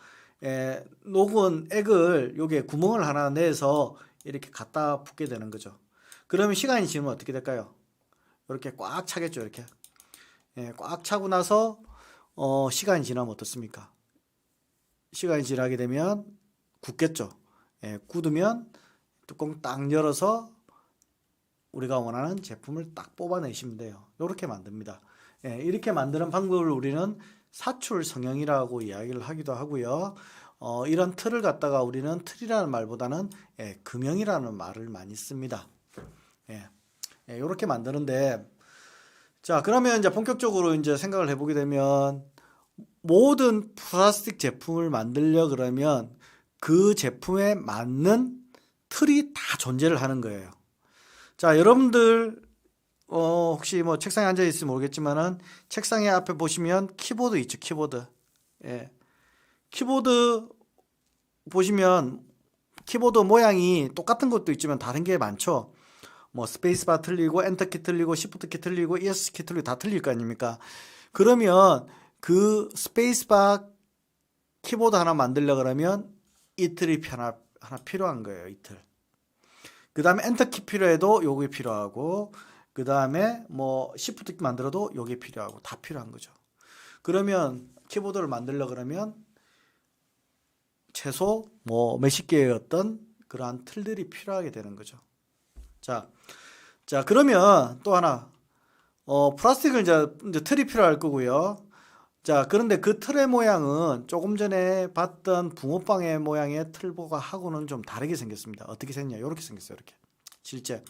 녹은 액을 여기에 구멍을 하나 내서 이렇게 갖다 붓게 되는 거죠. 그러면 시간이 지나면 어떻게 될까요? 이렇게 꽉 차겠죠. 이렇게 꽉 차고 나서 시간이 지나면 어떻습니까? 시간이 지나게 되면 굳겠죠. 굳으면 뚜껑 딱 열어서 우리가 원하는 제품을 딱 뽑아내시면 돼요. 이렇게 만듭니다. 이렇게 만드는 방법을 우리는 사출 성형이라고 이야기를 하기도 하고요. 이런 틀을 갖다가 우리는 틀이라는 말보다는 금형이라는 말을 많이 씁니다. 이렇게 만드는데, 자, 그러면 이제 본격적으로 이제 생각을 해보게 되면 모든 플라스틱 제품을 만들려 그러면 그 제품에 맞는 틀이 다 존재를 하는 거예요. 자, 여러분들 혹시 뭐 책상에 앉아 있으면 모르겠지만은 책상에 앞에 보시면 키보드 있죠, 키보드. 키보드 보시면 키보드 모양이 똑같은 것도 있지만 다른 게 많죠. 뭐 스페이스바 틀리고 엔터키 틀리고 시프트키 틀리고 ESC 틀리고 다 틀릴 거 아닙니까? 그러면 그 스페이스바 키보드 하나 만들려 그러면 이 틀이 하나 필요한 거예요. 이 틀. 그 다음에 엔터키 필요해도 요게 필요하고 그 다음에 뭐 시프트키 만들어도 요게 필요하고 다 필요한 거죠. 그러면 키보드를 만들려 그러면 최소 뭐 몇십 개의 어떤 그러한 틀들이 필요하게 되는 거죠. 자, 그러면 또 하나 플라스틱을 이제 틀이 필요할 거고요. 자, 그런데 그 틀의 모양은 조금 전에 봤던 붕어빵의 모양의 틀보가 하고는 좀 다르게 생겼습니다. 어떻게 생겼냐? 이렇게 생겼어요. 이렇게. 실제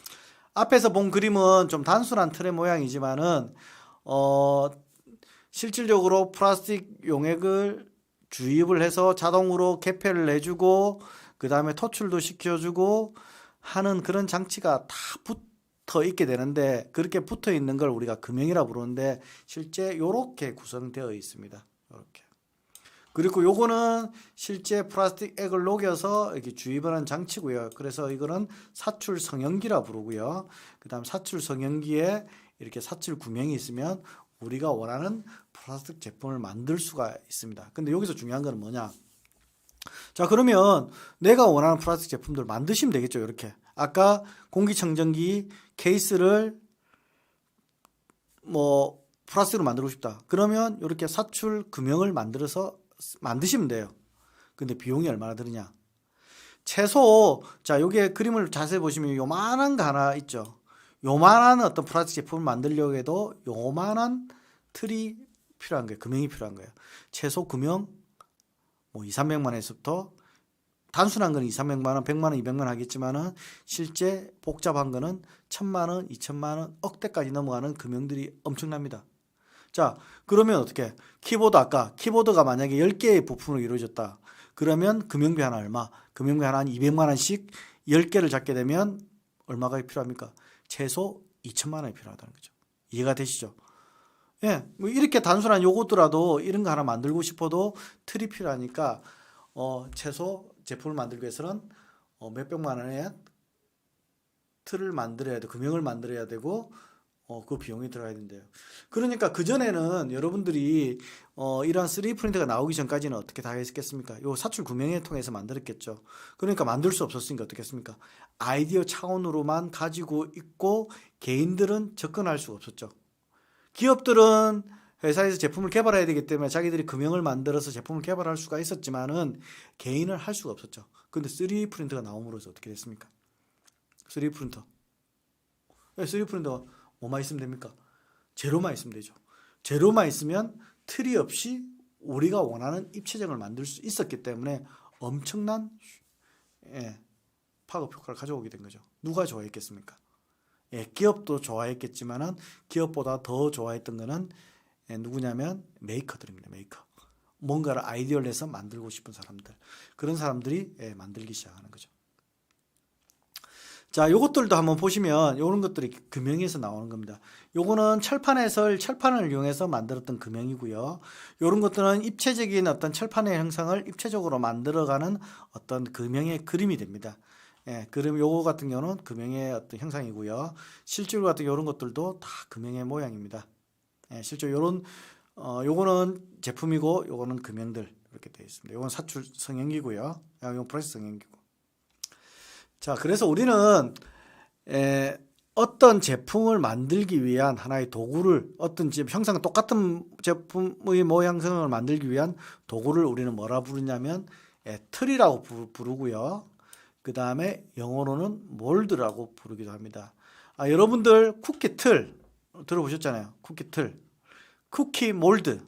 앞에서 본 그림은 좀 단순한 틀의 모양이지만은 실질적으로 플라스틱 용액을 주입을 해서 자동으로 개폐를 해주고 그 다음에 토출도 시켜주고 하는 그런 장치가 다 붙어 있게 되는데 그렇게 붙어 있는 걸 우리가 금형이라 부르는데 실제 이렇게 구성되어 있습니다. 이렇게. 그리고 요거는 실제 플라스틱 액을 녹여서 이렇게 주입하는 장치고요. 그래서 이거는 사출 성형기라 부르고요. 그 다음 사출 성형기에 이렇게 사출 구멍이 있으면 우리가 원하는 플라스틱 제품을 만들 수가 있습니다. 근데 여기서 중요한 건 뭐냐? 자, 그러면 내가 원하는 플라스틱 제품들 만드시면 되겠죠. 이렇게. 아까 공기청정기 케이스를 뭐 플라스틱으로 만들고 싶다. 그러면 이렇게 사출 금형을 만드시면 돼요. 근데 비용이 얼마나 드느냐? 최소 자, 여기에 그림을 자세히 보시면 요만한 거 하나 있죠. 요만한 어떤 플라스틱 제품을 만들려고 해도 요만한 틀이 필요한 거예요. 금형이 필요한 거예요. 최소 금형 뭐 2, 300만 원에서부터 단순한 거는 2, 300만 원, 100만 원, 200만 원 하겠지만은 실제 복잡한 거는 1000만 원, 2000만 원, 억대까지 넘어가는 금형들이 엄청납니다. 자, 그러면 어떻게? 아까 키보드가 만약에 10개의 부품으로 이루어졌다. 그러면 금형비 하나 얼마? 금형비 하나 한 200만 원씩 10개를 잡게 되면 얼마가 필요합니까? 최소 2천만 원이 필요하다는 거죠. 이해가 되시죠? 예, 뭐 이렇게 단순한 요것더라도 이런 거 하나 만들고 싶어도 틀이 필요하니까 최소 제품을 만들기 위해서는 몇백만 원의 틀을 만들어야 돼, 금형을 만들어야 되고 그 비용이 들어가야 된대요. 그러니까 그전에는 여러분들이 이러한 3D 프린터가 나오기 전까지는 어떻게 다 했겠습니까? 요 사출 구명회 통해서 만들었겠죠. 그러니까 만들 수 없었으니까 어떻게 했습니까? 아이디어 차원으로만 가지고 있고 개인들은 접근할 수가 없었죠. 기업들은 회사에서 제품을 개발해야 되기 때문에 자기들이 금형을 만들어서 제품을 개발할 수가 있었지만은 개인은 할 수가 없었죠. 근데 3D 프린터가 나옴으로써 어떻게 됐습니까? 3D 프린터. 3D 프린터가 뭐만 있으면 됩니까? 재료만 있으면 되죠. 재료만 있으면 틀이 없이 우리가 원하는 입체적을 만들 수 있었기 때문에 엄청난 파급 효과를 가져오게 된 거죠. 누가 좋아했겠습니까? 기업도 좋아했겠지만은 기업보다 더 좋아했던 거는 누구냐면 메이커들입니다. 메이커. 뭔가를 아이디어를 내서 만들고 싶은 사람들. 그런 사람들이 만들기 시작하는 거죠. 자, 요것들도 한번 보시면 이런 것들이 금형에서 나오는 겁니다. 요거는 철판을 이용해서 만들었던 금형이고요. 이런 것들은 입체적인 어떤 철판의 형상을 입체적으로 만들어가는 어떤 금형의 그림이 됩니다. 그럼 요거 같은 경우는 금형의 어떤 형상이고요. 실제로 같은 이런 것들도 다 금형의 모양입니다. 실제 요거는 제품이고 요거는 금형들 이렇게 되어 있습니다. 요건 사출 성형기고요. 요건 프레스 성형기고. 자, 그래서 우리는 어떤 제품을 만들기 위한 하나의 도구를 어떤 형상 똑같은 제품의 모양성을 만들기 위한 도구를 우리는 뭐라 부르냐면 틀이라고 부르고요. 그 다음에 영어로는 몰드라고 부르기도 합니다. 여러분들 쿠키 틀 들어보셨잖아요. 쿠키 틀, 쿠키 몰드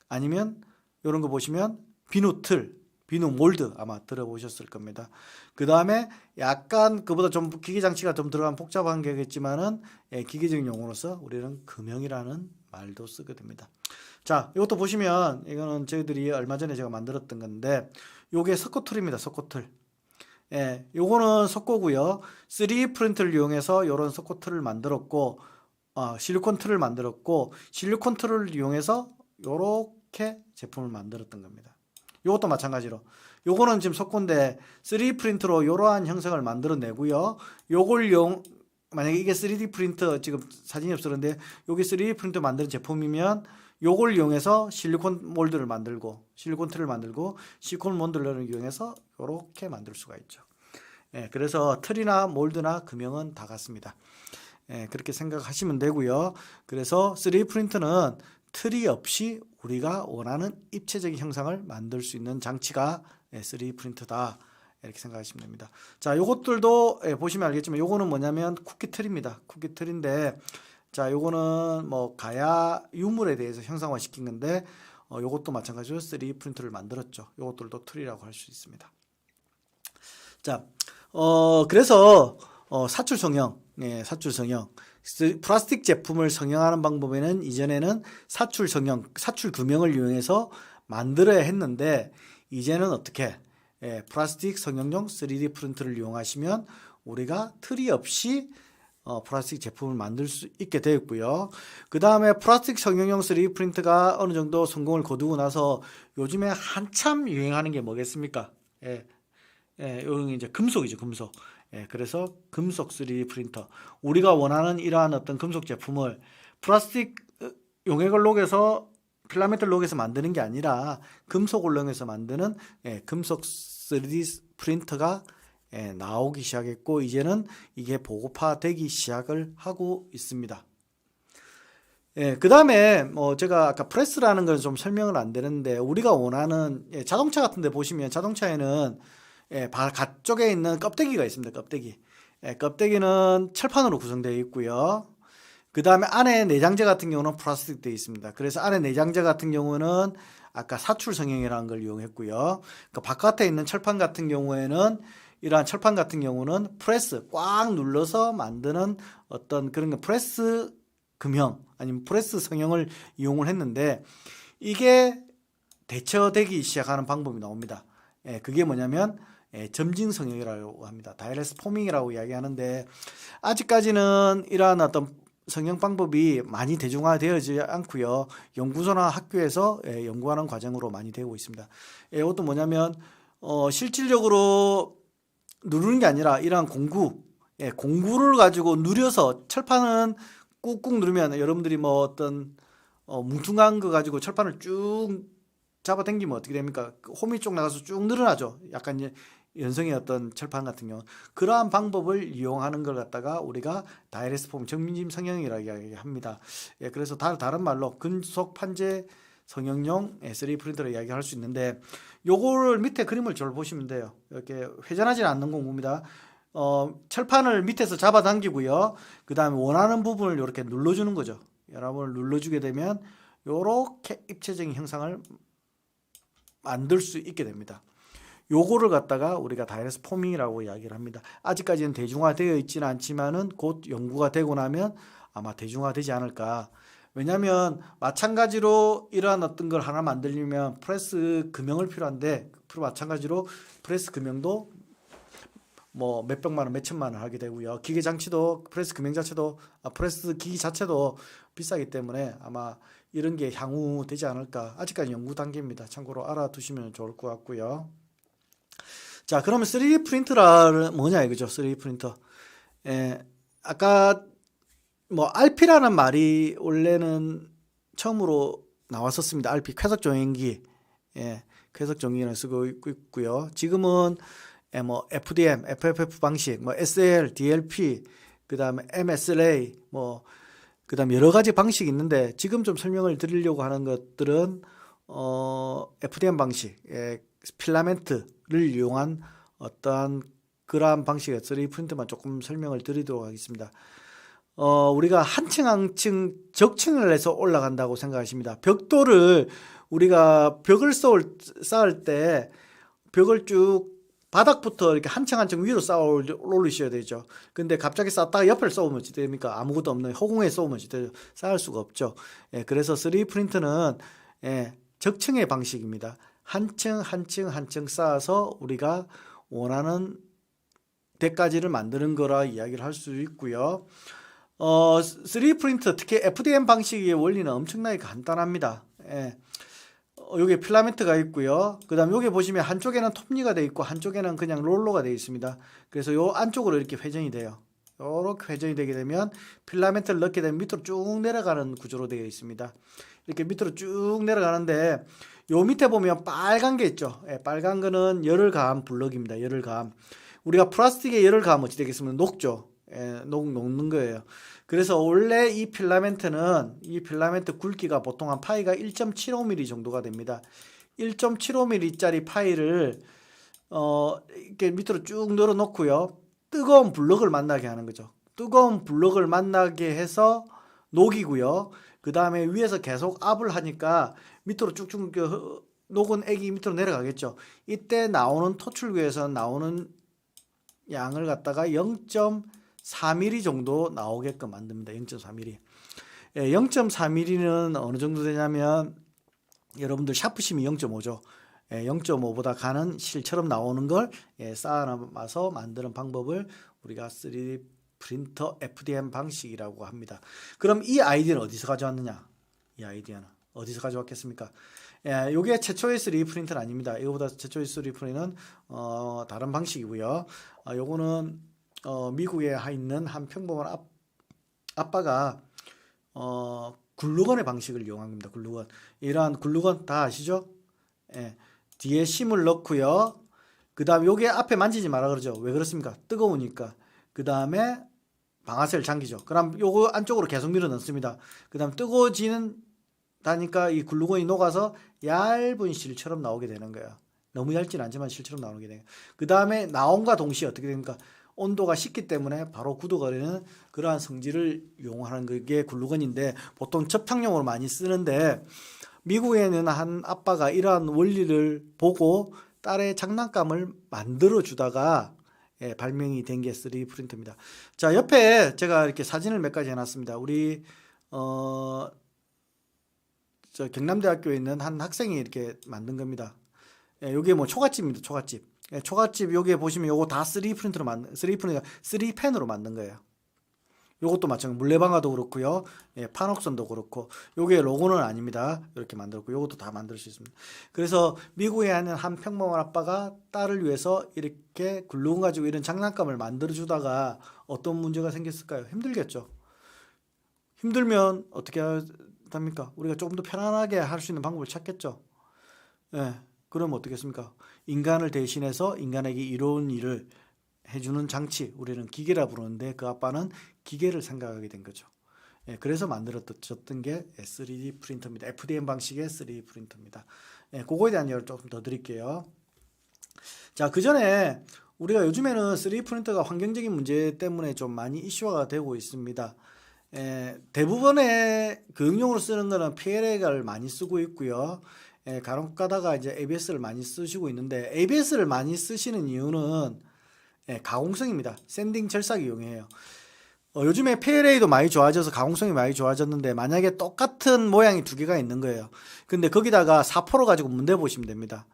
아니면 이런 거 보시면 비누 틀, 비누 몰드 아마 들어보셨을 겁니다. 그 다음에 약간 그보다 좀 기계장치가 좀 들어간 복잡한 게겠지만은 기계적인 용어로서 우리는 금형이라는 말도 쓰게 됩니다. 자, 이것도 보시면 이거는 저희들이 얼마 전에 제가 만들었던 건데 요게 석고틀입니다. 석고틀. 요거는 석고고요. 3D 프린터를 이용해서 이런 석고틀을 만들었고 실리콘 틀을 만들었고 실리콘 틀을 이용해서 요렇게 제품을 만들었던 겁니다. 요것도 마찬가지로 요거는 지금 석고인데 3D 프린터로 이러한 형상을 만들어내고요. 요걸 만약에 이게 3D 프린터 지금 사진이 없어 그런데 요게 3D 프린터 만드는 제품이면 요걸 이용해서 실리콘 몰드를 만들고 실리콘 틀을 만들고 실리콘 몰드를 이용해서 이렇게 만들 수가 있죠. 그래서 틀이나 몰드나 금형은 다 같습니다. 그렇게 생각하시면 되고요. 그래서 3D 프린터는 틀이 없이 우리가 원하는 입체적인 형상을 만들 수 있는 장치가 3D 프린터다. 이렇게 생각하시면 됩니다. 자, 요것들도 보시면 알겠지만 요거는 뭐냐면 쿠키 틀입니다. 쿠키 틀인데 자, 요거는 뭐 가야 유물에 대해서 형상화 시킨 건데 요것도 마찬가지로 3D 프린터를 만들었죠. 요것들도 틀이라고 할 수 있습니다. 자, 그래서 사출 성형, 사출 성형. 플라스틱 제품을 성형하는 방법에는 이전에는 사출 성형, 사출 금형을 이용해서 만들어야 했는데 이제는 어떻게 플라스틱 성형용 3D 프린터를 이용하시면 우리가 틀이 없이 플라스틱 제품을 만들 수 있게 되었고요. 그 다음에 플라스틱 성형용 3D 프린터가 어느 정도 성공을 거두고 나서 요즘에 한참 유행하는 게 뭐겠습니까? 이런 게 이제 금속이죠, 금속. 그래서 금속 3D 프린터. 우리가 원하는 이러한 어떤 금속 제품을 플라스틱 용액을 녹여서 필라멘트 녹여서 만드는 게 아니라 금속을 녹여서 만드는 금속 3D 프린터가 나오기 시작했고 이제는 이게 보급화되기 시작을 하고 있습니다. 그 다음에 뭐 제가 아까 프레스라는 걸 좀 설명을 안 되는데 우리가 원하는 자동차 같은 데 보시면 자동차에는 가쪽에 있는 껍데기가 있습니다. 껍데기. 껍데기는 철판으로 구성되어 있고요. 그 다음에 안에 내장재 같은 경우는 플라스틱 되어 있습니다. 그래서 안에 내장재 같은 경우는 아까 사출 성형이라는 걸 이용했고요. 그 바깥에 있는 철판 같은 경우에는 이러한 철판 같은 경우는 프레스 꽉 눌러서 만드는 어떤 그런 거 프레스 금형 아니면 프레스 성형을 이용을 했는데 이게 대처되기 시작하는 방법이 나옵니다. 그게 뭐냐면 점징 성형이라고 합니다. 다이렉트 포밍이라고 이야기하는데 아직까지는 이러한 어떤 성형 방법이 많이 대중화되어지지 않고요. 연구소나 학교에서 연구하는 과정으로 많이 되고 있습니다. 이것도 뭐냐면 실질적으로 누르는 게 아니라 이러한 공구 예, 공구를 가지고 누려서 철판은 꾹꾹 누르면 여러분들이 뭐 어떤 뭉퉁한 거 가지고 철판을 쭉 잡아당기면 어떻게 됩니까? 그 홈이 쭉 나가서 쭉 늘어나죠. 약간 연성의 어떤 철판 같은 경우 그러한 방법을 이용하는 걸 갖다가 우리가 다이렉트 폼 정밀 성형이라고 이야기합니다. 예, 그래서 다른 말로 금속 판재 성형용 3D 프린터를 이야기할 수 있는데 요거를 밑에 그림을 잘 보시면 돼요. 이렇게 회전하지 않는 공구입니다. 철판을 밑에서 잡아당기고요. 그 다음에 원하는 부분을 이렇게 눌러주는 거죠. 여러분을 눌러주게 되면 이렇게 입체적인 형상을 만들 수 있게 됩니다. 요거를 갖다가 우리가 다이렉트 포밍이라고 이야기를 합니다. 아직까지는 대중화되어 있지는 않지만은 곧 연구가 되고 나면 아마 대중화되지 않을까. 왜냐하면 마찬가지로 이러한 어떤 걸 하나 만들려면 프레스 금형을 필요한데 마찬가지로 프레스 금형도 뭐 몇백만 원, 몇천만 원 하게 되고요. 기계 장치도 프레스 금형 자체도 프레스 기기 자체도 비싸기 때문에 아마 이런 게 향후 되지 않을까. 아직까지 연구 단계입니다. 참고로 알아두시면 좋을 것 같고요. 자, 그러면 3D 프린터는 뭐냐 이거죠. 3D 프린터. 아까 뭐 RP라는 말이 원래는 처음으로 나왔었습니다. RP 쾌속 조형기. 쾌속 조형기를 쓰고 있고요. 지금은 뭐 FDM, FFF 방식, 뭐 SL, DLP, 그다음에 MSLA, 뭐 그다음 여러 가지 방식이 있는데 지금 좀 설명을 드리려고 하는 것들은 FDM 방식, 필라멘트를 이용한 어떠한 그러한 방식의 3D 프린터만 조금 설명을 드리도록 하겠습니다. 우리가 한 층 한 층 적층을 해서 올라간다고 생각하십니다. 벽돌을 우리가 벽을 쌓을 때 벽을 쭉 바닥부터 이렇게 한 층 한 층 위로 쌓아 올리셔야 되죠. 근데 갑자기 쌓다가 옆을 쏘면 어찌 됩니까? 아무것도 없는 허공에 쏘면 어찌 되죠? 쌓을 수가 없죠. 그래서 3D 프린터는 적층의 방식입니다. 한 층 한 층 한 층 쌓아서 우리가 원하는 데까지를 만드는 거라 이야기를 할 수 있고요. 3D 프린터 특히 FDM 방식의 원리는 엄청나게 간단합니다. 여기 필라멘트가 있고요. 그 다음 여기 보시면 한쪽에는 톱니가 되어 있고 한쪽에는 그냥 롤러가 되어 있습니다. 그래서 요 안쪽으로 이렇게 회전이 돼요. 이렇게 회전이 되게 되면 필라멘트를 넣게 되면 밑으로 쭉 내려가는 구조로 되어 있습니다. 이렇게 밑으로 쭉 내려가는데 요 밑에 보면 빨간 게 있죠. 빨간 거는 열을 가한 블럭입니다. 열을 가한. 우리가 플라스틱에 열을 가하면 어찌 되겠습니까? 녹죠. 녹는 거예요. 그래서 원래 이 필라멘트 굵기가 보통 한 파이가 1.75mm 정도가 됩니다. 1.75mm 짜리 파이를 이렇게 밑으로 쭉 늘어 놓고요. 뜨거운 블럭을 만나게 하는 거죠. 뜨거운 블럭을 만나게 해서 녹이고요. 그 다음에 위에서 계속 압을 하니까 밑으로 쭉쭉 녹은 액이 밑으로 내려가겠죠. 이때 나오는 토출구에서 나오는 양을 갖다가 0.4mm 정도 나오게끔 만듭니다. 0.4mm. 0.4mm는 어느 정도 되냐면 여러분들 샤프심이 0.5죠. 0.5보다 가는 실처럼 나오는 걸 쌓아놔서 만드는 방법을 우리가 3D 프린터 FDM 방식이라고 합니다. 그럼 이 아이디어는 어디서 가져왔느냐? 이 아이디어는 어디서 가져왔겠습니까? 요게 최초의 3D 프린터는 아닙니다. 이거보다 최초의 3D 프린터는 다른 방식이고요. 요거는 미국에 있는 한 평범한 아빠가 글루건의 방식을 이용한 겁니다. 글루건. 이러한 글루건 다 아시죠? 뒤에 심을 넣고요. 그 다음에 요게 앞에 만지지 마라 그러죠. 왜 그렇습니까? 뜨거우니까. 그 다음에 방아쇠를 잠기죠. 그럼 요거 안쪽으로 계속 밀어 넣습니다. 그 다음 뜨거워지는 다니까 이 글루건이 녹아서 얇은 실처럼 나오게 되는 거예요. 너무 얇진 않지만 실처럼 나오게 돼요. 그 다음에 나온과 동시에 어떻게 됩니까? 온도가 식기 때문에 바로 굳어버리는 그러한 성질을 이용하는 게 글루건인데 보통 접착용으로 많이 쓰는데 미국에는 한 아빠가 이러한 원리를 보고 딸의 장난감을 만들어 주다가 발명이 된 게 3D 프린터입니다. 자, 옆에 제가 이렇게 사진을 몇 가지 해놨습니다. 우리 저 경남대학교에 있는 한 학생이 이렇게 만든 겁니다. 요게 뭐 초가집입니다. 초가집. 초가집 여기에 보시면 요거 다 3D 프린터로 3D 프린터 3펜으로 만든 거예요. 요것도 마찬가지 물레방아도 그렇고요. 예, 판옥선도 그렇고 요게 로고는 아닙니다. 이렇게 만들었고 요것도 다 만들 수 있습니다. 그래서 미국에 있는 한 평범한 아빠가 딸을 위해서 이렇게 글루건 가지고 이런 장난감을 만들어 주다가 어떤 문제가 생겼을까요? 힘들겠죠. 힘들면 어떻게 합니까? 우리가 조금 더 편안하게 할 수 있는 방법을 찾겠죠. 예, 그럼 어떻겠습니까? 인간을 대신해서 인간에게 이로운 일을 해주는 장치, 우리는 기계라 부르는데 그 아빠는 기계를 생각하게 된 거죠. 예, 그래서 만들어졌던 게 3D 프린터입니다. FDM 방식의 3D 프린터입니다. 예, 그거에 대한 이야기를 조금 더 드릴게요. 자, 그 전에 우리가 요즘에는 3D 프린터가 환경적인 문제 때문에 좀 많이 이슈화가 되고 있습니다. 대부분의 그 응용으로 쓰는 거는 PLA를 많이 쓰고 있고요. 간혹 가다가 이제 ABS를 많이 쓰시고 있는데 ABS를 많이 쓰시는 이유는 가공성입니다. 샌딩 절삭 이용해요. 요즘에 PLA도 많이 좋아져서 가공성이 많이 좋아졌는데 만약에 똑같은 모양이 두 개가 있는 거예요. 근데 거기다가 4포로 가지고 문대 보시면 됩니다.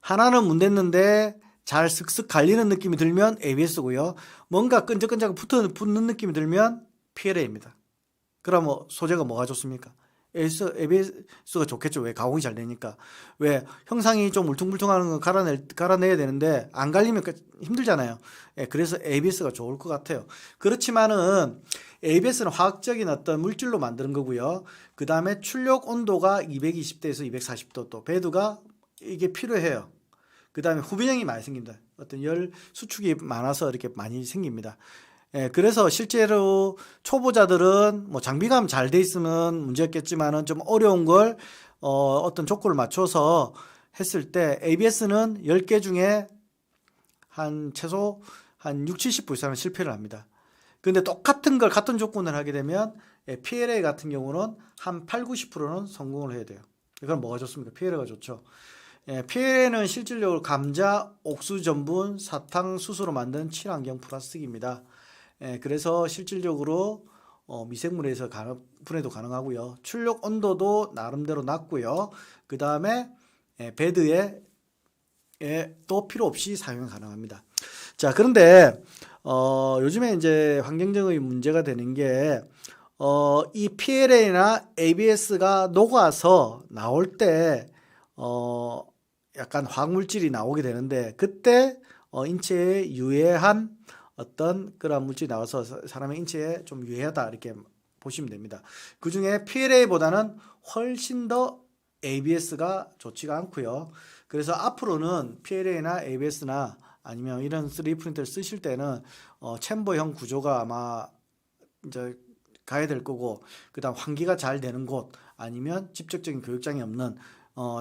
하나는 문댔는데 잘 슥슥 갈리는 느낌이 들면 ABS고요. 뭔가 끈적끈적 붙는 느낌이 들면 PLA입니다. 그럼 소재가 뭐가 좋습니까? ABS가 좋겠죠. 왜? 가공이 잘 되니까. 왜? 형상이 좀 울퉁불퉁하는 거 갈아내야 되는데 안 갈리면 힘들잖아요. 그래서 ABS가 좋을 것 같아요. 그렇지만은 ABS는 화학적인 어떤 물질로 만드는 거고요. 그 다음에 출력 온도가 220도에서 240도, 또 배두가 이게 필요해요. 그 다음에 후빈형이 많이 생깁니다. 어떤 열 수축이 많아서 이렇게 많이 생깁니다. 그래서 실제로 초보자들은 뭐 장비감 잘 돼 있으면 문제였겠지만은 좀 어려운 걸 어떤 조건을 맞춰서 했을 때 ABS는 10개 중에 최소 한 6, 70% 이상은 실패를 합니다. 근데 똑같은 걸 같은 조건을 하게 되면 PLA 같은 경우는 한 8, 90%는 성공을 해야 돼요. 이건 뭐가 좋습니까? PLA가 좋죠. PLA는 실질적으로 감자, 옥수 전분, 사탕, 수소로 만든 친환경 플라스틱입니다. 그래서 실질적으로 미생물에서 분해도 가능하고요. 출력 온도도 나름대로 낮고요. 그 다음에 베드에 또 필요 없이 사용 가능합니다. 자, 그런데 요즘에 이제 환경적인 문제가 되는 게 이 PLA나 ABS가 녹아서 나올 때 약간 화학물질이 나오게 되는데 그때 인체에 유해한 어떤 그런 물질이 나와서 사람의 인체에 좀 유해하다 이렇게 보시면 됩니다. 그 중에 PLA보다는 훨씬 더 ABS가 좋지가 않고요. 그래서 앞으로는 PLA나 ABS나 아니면 이런 3D 프린터를 쓰실 때는 챔버형 구조가 아마 이제 가야 될 거고, 그다음 환기가 잘 되는 곳 아니면 직접적인 교육장이 없는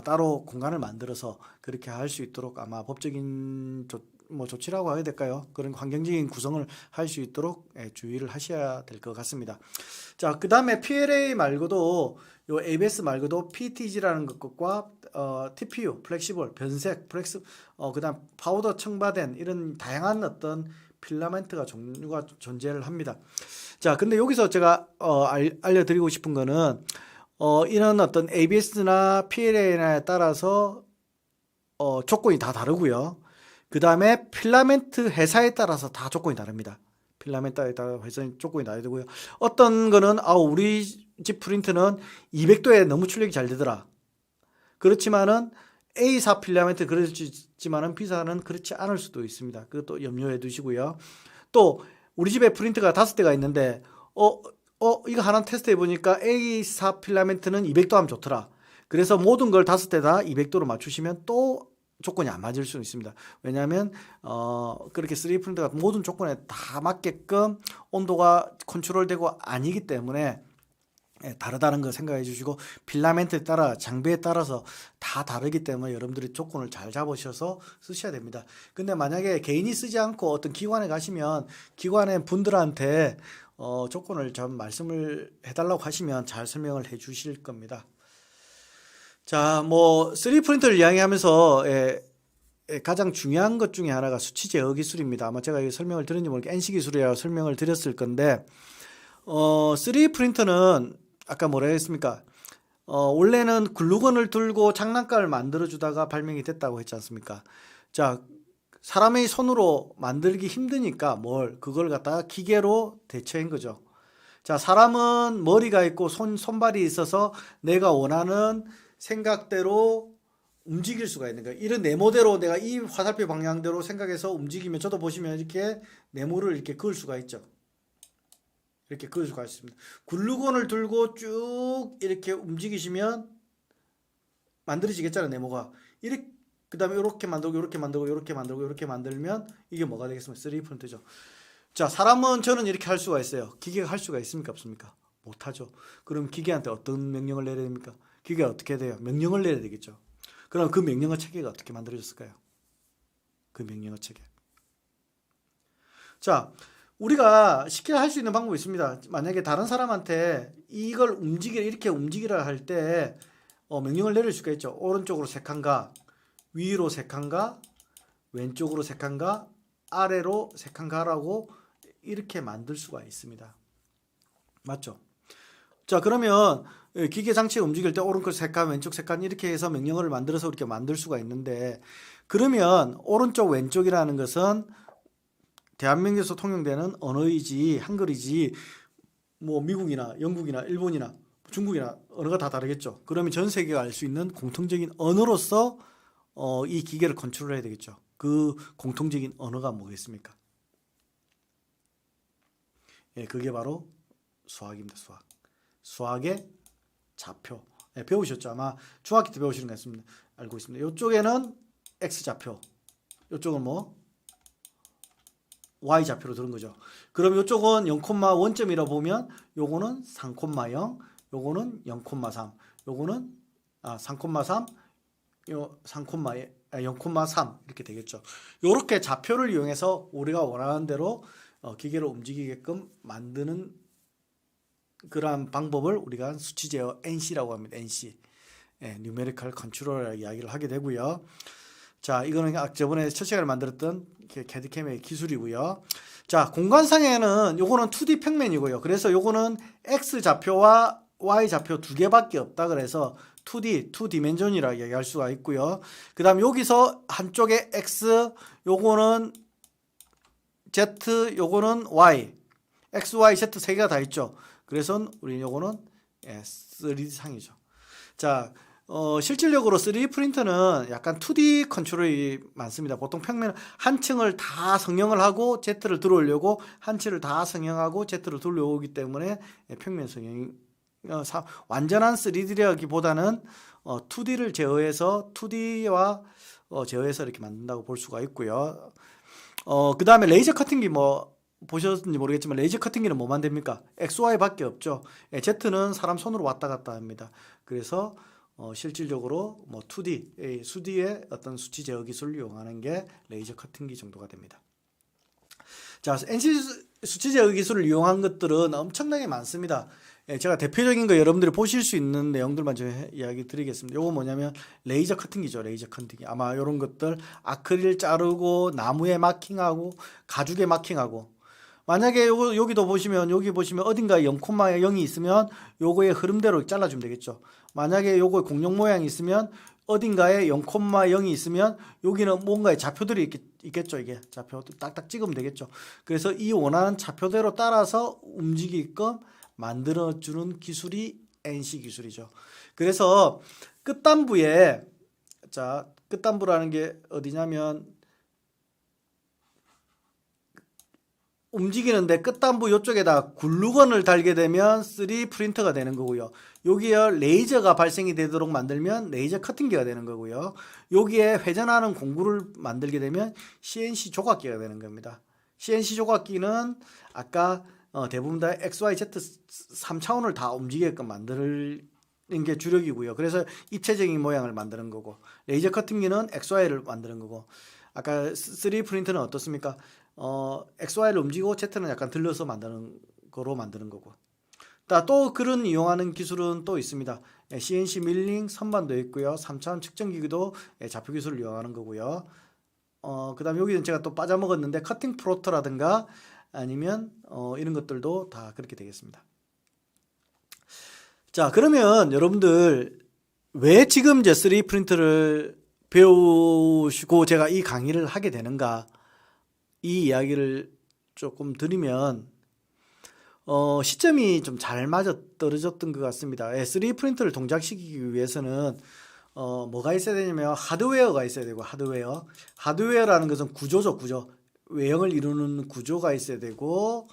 따로 공간을 만들어서 그렇게 할 수 있도록 아마 법적인 조치라고 해야 될까요? 그런 환경적인 구성을 할 수 있도록 주의를 하셔야 될 것 같습니다. 자, 그 다음에 PLA 말고도 요 ABS 말고도 PETG라는 것과 TPU, 플렉시블, 변색, 그 다음 파우더 첨가된 이런 다양한 어떤 필라멘트가 종류가 존재를 합니다. 자, 근데 여기서 제가 알려드리고 싶은 거는 이런 어떤 ABS나 PLA에 따라서 조건이 다 다르고요. 그 다음에 필라멘트 회사에 따라서 다 조건이 다릅니다. 필라멘트에 따라 회사 조건이 다르고요. 어떤 거는 우리 집 프린트는 200도에 너무 출력이 잘 되더라. 그렇지만은 A사 필라멘트 그렇지만은 B사는 그렇지 않을 수도 있습니다. 그것도 염려해 두시고요. 또 우리 집에 프린터가 5대가 있는데 이거 하나 테스트 해보니까 A사 필라멘트는 200도 하면 좋더라. 그래서 모든 걸 5대 다 200도로 맞추시면 또 조건이 안 맞을 수 있습니다. 왜냐하면 그렇게 3D 프린터가 모든 조건에 다 맞게끔 온도가 컨트롤되고 아니기 때문에 다르다는 거 생각해 주시고, 필라멘트에 따라 장비에 따라서 다 다르기 때문에 여러분들이 조건을 잘 잡으셔서 쓰셔야 됩니다. 근데 만약에 개인이 쓰지 않고 어떤 기관에 가시면 기관의 분들한테 조건을 좀 말씀을 해달라고 하시면 잘 설명을 해 주실 겁니다. 자, 3D 프린터를 이야기하면서 가장 중요한 것 중에 하나가 수치 제어 기술입니다. 아마 제가 이 설명을 드렸는지 모르겠는데 NC 기술이라고 설명을 드렸을 건데 3D 프린터는 아까 뭐라 했습니까? 원래는 글루건을 들고 장난감을 만들어 주다가 발명이 됐다고 했지 않습니까? 자, 사람의 손으로 만들기 힘드니까 그걸 갖다가 기계로 대체한 거죠. 자, 사람은 머리가 있고 손발이 있어서 내가 원하는 생각대로 움직일 수가 있는 거예요. 이런 네모대로 내가 이 화살표 방향대로 생각해서 움직이면 저도 보시면 이렇게 네모를 이렇게 그을 수가 있죠. 이렇게 그을 수가 있습니다. 글루건을 들고 쭉 이렇게 움직이시면 만들어지겠잖아요, 네모가. 이렇게 그다음에 이렇게 만들고 이렇게 만들고 이렇게 만들고 이렇게 만들면 이게 뭐가 되겠습니까? 3D 프린트죠. 자, 사람은 저는 이렇게 할 수가 있어요. 기계가 할 수가 있습니까? 없습니까? 못하죠. 그럼 기계한테 어떤 명령을 내려야 됩니까? 기계가 어떻게 돼요? 명령을 내려야 되겠죠. 그럼 그 명령어 체계가 어떻게 만들어졌을까요? 그 명령어 체계. 자, 우리가 쉽게 할 수 있는 방법이 있습니다. 만약에 다른 사람한테 이걸 이렇게 움직이라 할 때 명령을 내릴 수가 있죠. 오른쪽으로 세 칸가, 위로 세 칸가, 왼쪽으로 세 칸가, 아래로 세 칸가라고 이렇게 만들 수가 있습니다. 맞죠? 자, 그러면 기계 장치가 움직일 때 오른쪽 세 칸, 왼쪽 세 칸 이렇게 해서 명령어를 만들어서 이렇게 만들 수가 있는데, 그러면 오른쪽 왼쪽이라는 것은 대한민국에서 통용되는 언어이지 한글이지 뭐 미국이나 영국이나 일본이나 중국이나 언어가 다 다르겠죠. 그러면 전 세계가 알 수 있는 공통적인 언어로서 이 기계를 컨트롤해야 되겠죠. 그 공통적인 언어가 뭐겠습니까? 예, 그게 바로 수학입니다. 수학. 수학의 좌표. 예, 배우셨죠? 아마 중학교 때 배우시는 거 같습니다. 알고 있습니다. 이쪽에는 x 좌표, 이쪽은 뭐 y 좌표로 들은 거죠. 그럼 이쪽은 0,원점이라 보면 요거는 3,0, 요거는 0,3, 요거는 3,3, 요 0,3 이렇게 되겠죠. 요렇게 좌표를 이용해서 우리가 원하는 대로 기계를 움직이게끔 만드는 그러한 방법을 우리가 수치 제어 NC라고 합니다. NC. 예, Numerical Control이라고 이야기를 하게 되고요. 자, 이거는 저번에 첫 시간에 만들었던 캐드캠의 기술이고요. 자, 공간상에는 요거는 2D 평면이고요. 그래서 요거는 X 좌표와 Y 좌표 두 개밖에 없다 그래서 2D, 2디멘전이라고 얘기할 수가 있고요. 그 다음 여기서 한쪽에 X, 요거는 Z, 요거는 Y, X, Y, Z 세 개가 다 있죠. 그래서 우리 요거는 3D 상이죠. 자, 실질적으로 3D 프린터는 약간 2D 컨트롤이 많습니다. 보통 평면 한 층을 다 성형을 하고 Z를 들어오려고 한 층을 다 성형하고 Z를 들어오기 때문에 평면 성형이 완전한 3D라기보다는 2D를 제어해서 2D와 제어해서 이렇게 만든다고 볼 수가 있고요. 그 다음에 레이저 커팅기 뭐 보셨는지 모르겠지만 레이저 커팅기는 뭐만 됩니까? XY 밖에 없죠. Z는 사람 손으로 왔다 갔다 합니다. 그래서 실질적으로 뭐 2D, 수디의 어떤 수치 제어 기술을 이용하는 게 레이저 커팅기 정도가 됩니다. 자, NC 수치 제어 기술을 이용한 것들은 엄청나게 많습니다. 제가 대표적인 거 여러분들이 보실 수 있는 내용들만 좀 이야기 드리겠습니다. 요거 뭐냐면 레이저 커팅기죠. 레이저 커팅기. 아마 이런 것들 아크릴 자르고 나무에 마킹하고 가죽에 마킹하고, 만약에 여기도 보시면 여기 보시면 어딘가에 0,0이 있으면 요거의 흐름대로 잘라주면 되겠죠. 만약에 요거 공룡 모양이 있으면 어딘가에 0,0이 있으면 여기는 뭔가의 좌표들이 있겠죠. 이게 좌표 딱딱 찍으면 되겠죠. 그래서 이 원하는 좌표대로 따라서 움직이게끔 만들어주는 기술이 NC 기술이죠. 그래서 끝단부에, 자, 끝단부라는 게 어디냐면 움직이는데 끝단부 이쪽에다 글루건을 달게 되면 3D 프린터가 되는 거고요. 여기에 레이저가 발생이 되도록 만들면 레이저 커팅기가 되는 거고요. 여기에 회전하는 공구를 만들게 되면 CNC 조각기가 되는 겁니다. CNC 조각기는 아까 대부분 다 XYZ 3차원을 다 움직이게끔 만드는 게 주력이고요. 그래서 입체적인 모양을 만드는 거고, 레이저 커팅기는 XY를 만드는 거고, 아까 3D 프린터는 어떻습니까? XY를 움직이고 Z는 약간 들려서 만드는 거고. 또 그런 이용하는 기술은 또 있습니다. CNC 밀링 선반도 있고요. 3차원 측정기기도 좌표 기술을 이용하는 거고요. 그 다음에 여기는 제가 또 빠져먹었는데 커팅 프로터라든가 아니면 이런 것들도 다 그렇게 되겠습니다. 자, 그러면 여러분들 왜 지금 이제 3D 프린터를 배우시고 제가 이 강의를 하게 되는가, 이 이야기를 조금 드리면 시점이 좀 잘 맞아 떨어졌던 것 같습니다. 3D 프린터를 동작시키기 위해서는 뭐가 있어야 되냐면 하드웨어가 있어야 되고, 하드웨어라는 것은 구조죠. 구조, 외형을 이루는 구조가 있어야 되고,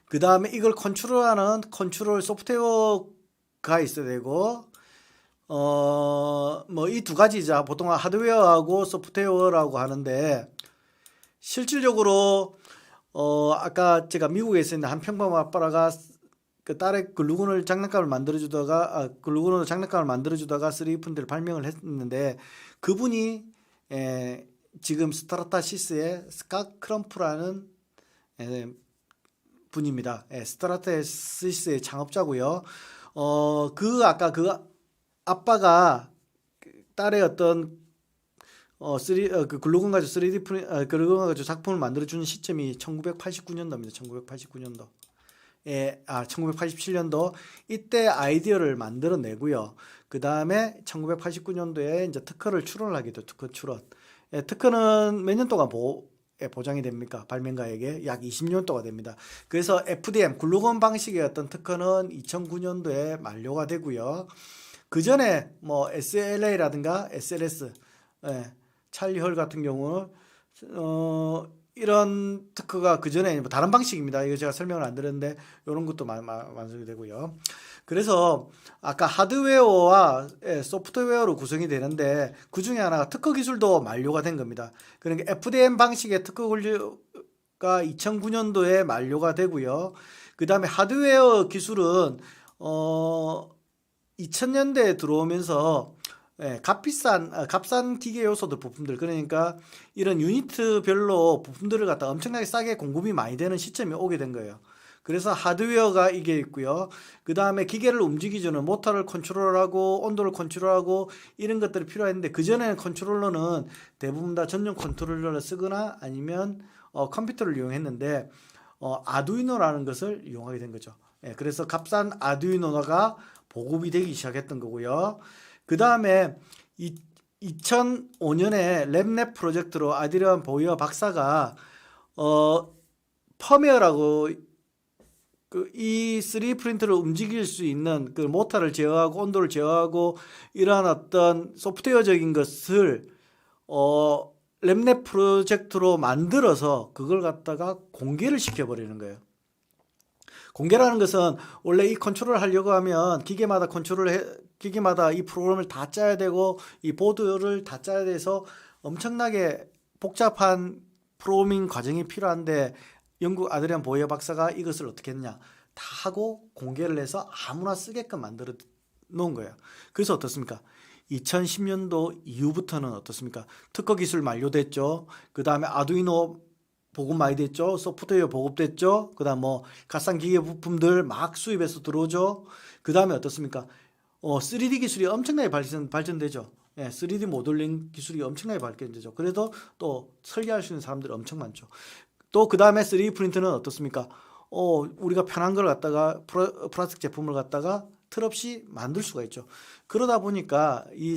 그 다음에 이걸 컨트롤하는 컨트롤 소프트웨어가 있어야 되고, 뭐 이 두 가지자 보통 하드웨어하고 소프트웨어라고 하는데, 실질적으로 아까 제가 미국에 있었는데 한 평범한 아빠가 그 딸의 글루건을 장난감을 만들어주다가 글루건으로 장난감을 만들어주다가 3D 프린터를 발명을 했는데, 그분이 지금 스트라타시스의 스캇 크럼프라는 분입니다. 스트라타시스의 창업자고요. 아까 그 아빠가 딸의 어떤 그 글루건 가지고 3D 글루건 가지고 작품을 만들어 주는 시점이 1989년도입니다. 1989년도. 1987년도 이때 아이디어를 만들어 내고요. 그 다음에 1989년도에 이제 특허를 출원하게 돼요. 특허 출원. 특허는 몇 년 동안 보장이 됩니까? 발명가에게 약 20년 동안 됩니다. 그래서 FDM 글루건 방식의 어떤 특허는 2009년도에 만료가 되고요. 그 전에 뭐 SLA라든가 SLS, 찰리 헐 같은 경우는 이런 특허가 그 전에 뭐 다른 방식입니다. 이거 제가 설명을 안 드렸는데 이런 것도 완성이 되고요. 그래서 아까 하드웨어와 소프트웨어로 구성이 되는데 그 중에 하나가 특허 기술도 만료가 된 겁니다. 그러니까 FDM 방식의 특허 권리가 2009년도에 만료가 되고요. 그 다음에 하드웨어 기술은 2000년대에 들어오면서 값싼 기계 요소들 부품들, 그러니까 이런 유니트별로 부품들을 갖다 엄청나게 싸게 공급이 많이 되는 시점이 오게 된 거예요. 그래서 하드웨어가 이게 있고요. 그 다음에 기계를 움직이기 전에 모터를 컨트롤하고 온도를 컨트롤하고 이런 것들이 필요했는데, 그전에는 컨트롤러는 대부분 다 전용 컨트롤러를 쓰거나 아니면 컴퓨터를 이용했는데 아두이노라는 것을 이용하게 된 거죠. 그래서 값싼 아두이노가 보급이 되기 시작했던 거고요. 그 다음에 2005년에 랩넷 프로젝트로 아드리안 보이어 박사가 펌웨어라고 이 3D 프린터를 움직일 수 있는 그 모터를 제어하고 온도를 제어하고 이러한 어떤 소프트웨어적인 것을 랩넷 프로젝트로 만들어서 그걸 갖다가 공개를 시켜버리는 거예요. 공개라는 것은 원래 이 컨트롤을 하려고 하면 기계마다 이 프로그램을 다 짜야 되고 이 보드를 다 짜야 돼서 엄청나게 복잡한 프로그래밍 과정이 필요한데, 영국 아드리안 보이어 박사가 이것을 어떻게 했냐, 다 하고 공개를 해서 아무나 쓰게끔 만들어 놓은 거예요. 그래서 어떻습니까? 2010년도 이후부터는 어떻습니까? 특허 기술 만료됐죠. 그 다음에 아두이노 보급 많이 됐죠. 소프트웨어 보급됐죠. 그 다음 뭐 값싼 기계 부품들 막 수입해서 들어오죠. 그 다음에 어떻습니까? 3D 기술이 엄청나게 발전되죠. 3D 모델링 기술이 엄청나게 발전되죠. 그래도 또 설계할 수 있는 사람들이 엄청 많죠. 또 그 다음에 3D 프린터는 어떻습니까? 우리가 편한 걸 갖다가 플라스틱 제품을 갖다가 틀 없이 만들 수가 있죠. 그러다 보니까 이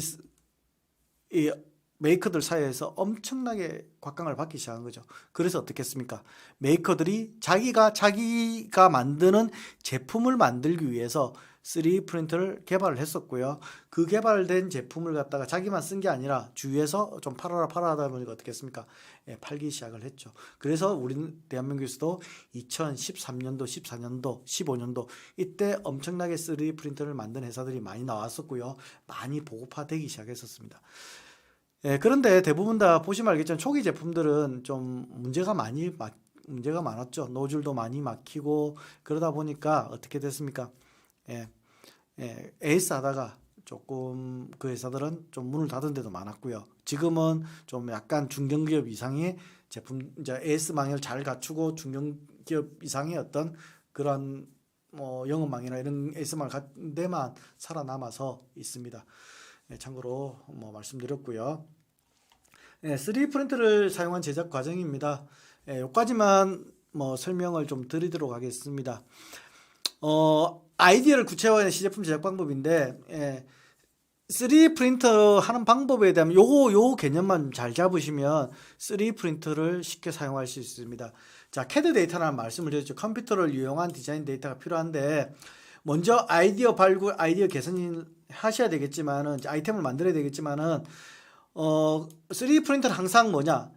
메이커들 사이에서 엄청나게 곽강을 받기 시작한 거죠. 그래서 어떻게 했습니까? 메이커들이 자기가 만드는 제품을 만들기 위해서 3D 프린터를 개발을 했었고요. 그 개발된 제품을 갖다가 자기만 쓴 게 아니라 주위에서 좀 팔아라 하다 보니까 어떻게 했습니까? 팔기 시작을 했죠. 그래서 우리는 대한민국에서도 2013년도, 14년도, 15년도 이때 엄청나게 3D 프린터를 만든 회사들이 많이 나왔었고요. 많이 보급화되기 시작했었습니다. 그런데 대부분 다 보시면 알겠지만 초기 제품들은 좀 문제가 많았죠. 노즐도 많이 막히고 그러다 보니까 어떻게 됐습니까? 에이스 하다가 조금 그 회사들은 좀 문을 닫은 데도 많았고요. 지금은 좀 약간 중견기업 이상의 제품, 이제 에이스망을 잘 갖추고 중견기업 이상의 어떤 그런 영업망이나 이런 에이스망을 갖는 데만 살아남아서 있습니다. 참고로 말씀드렸고요. 3D 프린터를 사용한 제작 과정입니다. 여기까지만 설명을 좀 드리도록 하겠습니다. 아이디어를 구체화하는 시제품 제작 방법인데, 3D 프린터 하는 방법에 대한 요 개념만 잘 잡으시면 3D 프린터를 쉽게 사용할 수 있습니다. 자, CAD 데이터라는 말씀을 드렸죠. 컴퓨터를 이용한 디자인 데이터가 필요한데 먼저 아이디어 발굴, 아이디어 개선 하셔야 되겠지만은 아이템을 만들어야 되겠지만은 3D 프린터는 항상 뭐냐?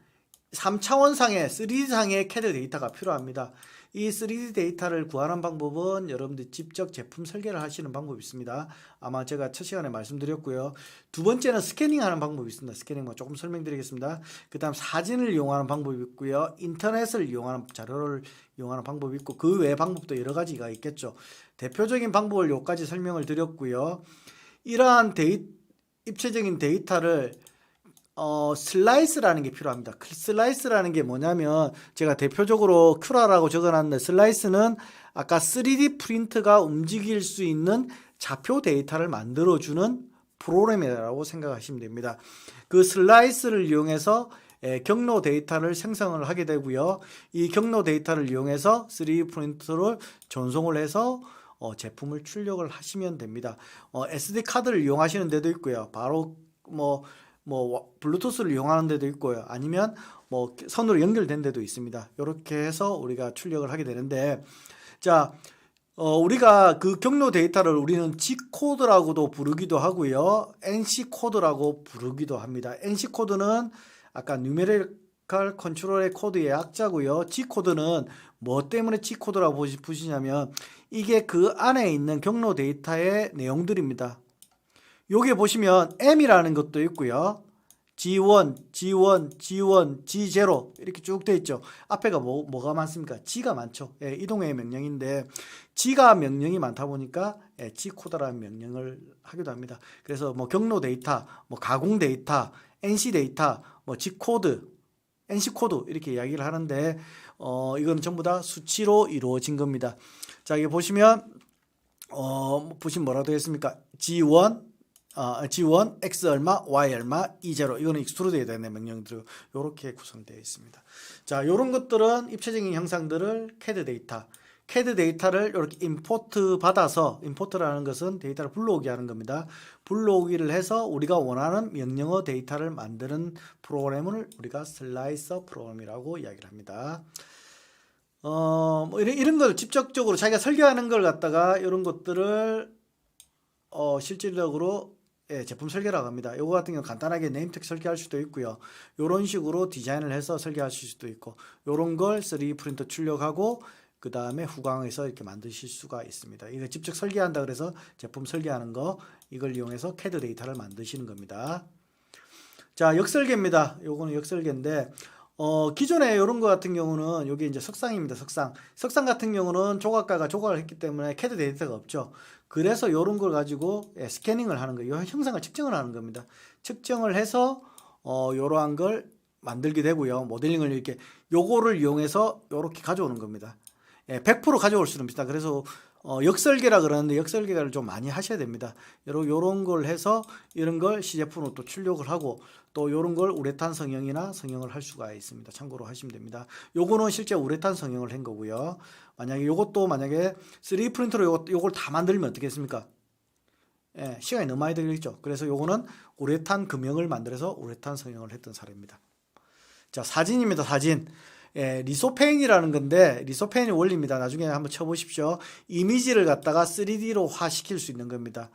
3차원상의 3D상의 CAD 데이터가 필요합니다. 이 3D 데이터를 구하는 방법은 여러분들 직접 제품 설계를 하시는 방법이 있습니다. 아마 제가 첫 시간에 말씀드렸고요. 두 번째는 스캐닝하는 방법이 있습니다. 스캐닝 조금 설명드리겠습니다. 그 다음 사진을 이용하는 방법이 있고요. 인터넷을 이용하는 자료를 이용하는 방법이 있고 그 외 방법도 여러 가지가 있겠죠. 대표적인 방법을 여기까지 설명을 드렸고요. 이러한 입체적인 데이터를 슬라이스라는 게 필요합니다. 슬라이스라는 게 뭐냐면 제가 대표적으로 큐라라고 적어놨는데 슬라이스는 아까 3D 프린트가 움직일 수 있는 좌표 데이터를 만들어주는 프로그램이라고 생각하시면 됩니다. 그 슬라이스를 이용해서 경로 데이터를 생성을 하게 되고요. 이 경로 데이터를 이용해서 3D 프린터를 전송을 해서 제품을 출력을 하시면 됩니다. SD 카드를 이용하시는 데도 있고요. 바로 뭐 블루투스를 이용하는 데도 있고요. 아니면 선으로 연결된 데도 있습니다. 이렇게 해서 우리가 출력을 하게 되는데 자, 우리가 그 경로 데이터를 우리는 G코드라고도 부르기도 하고요. NC코드라고 부르기도 합니다. NC코드는 아까 뉴메리컬 컨트롤의 코드의 약자고요. G코드는 뭐 때문에 G코드라고 보시냐면 이게 그 안에 있는 경로 데이터의 내용들입니다. 여기 보시면 M이라는 것도 있고요. G1, G1, G1, G0 이렇게 쭉 되어 있죠. 앞에가 뭐가 많습니까? G가 많죠. 이동의 명령인데 G가 명령이 많다 보니까 G코드라는 명령을 하기도 합니다. 그래서 경로 데이터, 가공 데이터, NC 데이터, G코드, NC코드 이렇게 이야기를 하는데 이건 전부 다 수치로 이루어진 겁니다. 자, 여기 보시면 뭐라고 되어 있습니까? G1, X 얼마, Y 얼마, E0 이거는 익스트루드에 대한 명령들 이렇게 구성되어 있습니다. 자, 이런 것들은 입체적인 형상들을 CAD 데이터를 이렇게 임포트 받아서 임포트라는 것은 데이터를 불러오게 하는 겁니다. 불러오기를 해서 우리가 원하는 명령어 데이터를 만드는 프로그램을 우리가 슬라이서 프로그램이라고 이야기를 합니다. 이런 걸 직접적으로 자기가 설계하는 걸 갖다가 이런 것들을 실질적으로 제품 설계라고 합니다. 이거 같은 경우 간단하게 네임택 설계할 수도 있고요. 이런 식으로 디자인을 해서 설계하실 수도 있고 이런 걸 3D 프린터 출력하고 그 다음에 후광해서 이렇게 만드실 수가 있습니다. 이거 직접 설계한다 그래서 제품 설계하는 거 이걸 이용해서 CAD 데이터를 만드시는 겁니다. 자, 역설계입니다. 요거는 역설계인데 기존에 이런 거 같은 경우는 여기 이제 석상입니다. 석상 같은 경우는 조각가가 조각을 했기 때문에 CAD 데이터가 없죠. 그래서 이런 걸 가지고 스캐닝을 하는 거예요. 형상을 측정을 하는 겁니다. 측정을 해서 이러한 걸 만들게 되고요. 모델링을 이렇게 요거를 이용해서 이렇게 가져오는 겁니다. 100% 가져올 수는 없습니다. 그래서 역설계라 그러는데 역설계를 좀 많이 하셔야 됩니다. 요런 걸 해서 이런 걸 시제품으로 또 출력을 하고 또 요런 걸 우레탄 성형이나 성형을 할 수가 있습니다. 참고로 하시면 됩니다. 요거는 실제 우레탄 성형을 한 거고요. 만약에 3D 프린터로 요걸 다 만들면 어떻겠습니까? 시간이 너무 많이 들겠죠. 그래서 요거는 우레탄 금형을 만들어서 우레탄 성형을 했던 사례입니다. 자, 사진입니다. 사진. 리소페인이라는 건데 리소페인의 원리입니다. 나중에 한번 쳐보십시오. 이미지를 갖다가 3D로 화시킬 수 있는 겁니다.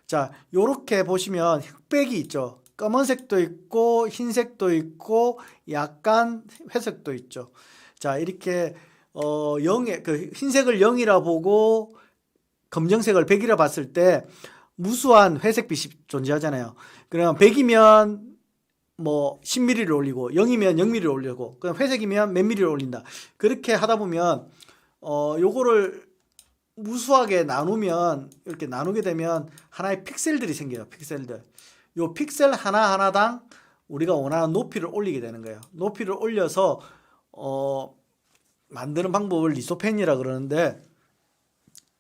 자, 요렇게 보시면 흑백이 있죠. 검은색도 있고 흰색도 있고 약간 회색도 있죠. 자, 이렇게 흰색을 0이라 보고 검정색을 100이라 봤을 때 무수한 회색빛이 존재하잖아요. 그러면 100이면 10mm를 올리고 0이면 0mm를 올리고 그럼 회색이면 몇 mm를 올린다. 그렇게 하다 보면 요거를 무수하게 나누면 이렇게 나누게 되면 하나의 픽셀들이 생겨요. 픽셀들. 요 픽셀 하나하나당 우리가 원하는 높이를 올리게 되는 거예요. 높이를 올려서 만드는 방법을 리소펜이라 그러는데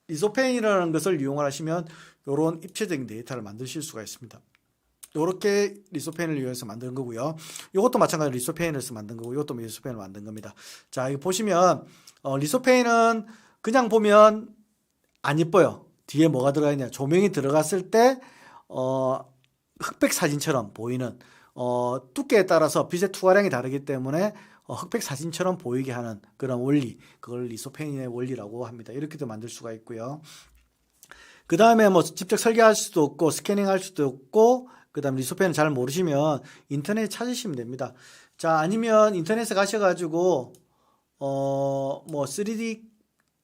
리소펜이라는 것을 이용을 하시면 요런 입체적인 데이터를 만드실 수가 있습니다. 이렇게 리소펜을 이용해서 만든 거고요. 이것도 마찬가지로 리소펜에서 만든 거고 이것도 리소펜을 만든 겁니다. 자, 이거 보시면 리소펜은 그냥 보면 안 예뻐요. 뒤에 뭐가 들어가 있냐? 조명이 들어갔을 때 흑백 사진처럼 보이는 두께에 따라서 빛의 투과량이 다르기 때문에 흑백 사진처럼 보이게 하는 그런 원리, 그걸 리소펜의 원리라고 합니다. 이렇게도 만들 수가 있고요. 그 다음에 뭐 직접 설계할 수도 없고 스캐닝할 수도 없고, 그 다음 리소펜을 잘 모르시면 인터넷 찾으시면 됩니다. 자, 아니면 인터넷에 가셔가지고 뭐 3D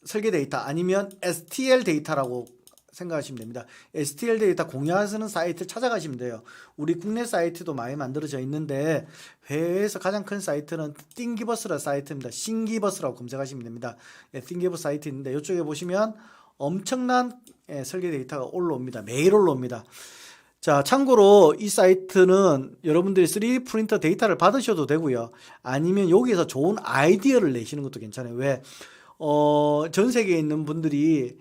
설계 데이터 아니면 STL 데이터라고 생각하시면 됩니다. STL 데이터 공유하는 사이트 찾아가시면 돼요. 우리 국내 사이트도 많이 만들어져 있는데 해외에서 가장 큰 사이트는 띵기버스라 사이트입니다. 싱기버스라고 검색하시면 됩니다. 띵기버스 사이트 있는데 이쪽에 보시면 엄청난 설계 데이터가 올라옵니다. 매일 올라옵니다. 자, 참고로 이 사이트는 여러분들이 3D 프린터 데이터를 받으셔도 되고요. 아니면 여기서 좋은 아이디어를 내시는 것도 괜찮아요. 왜? 전 세계에 있는 분들이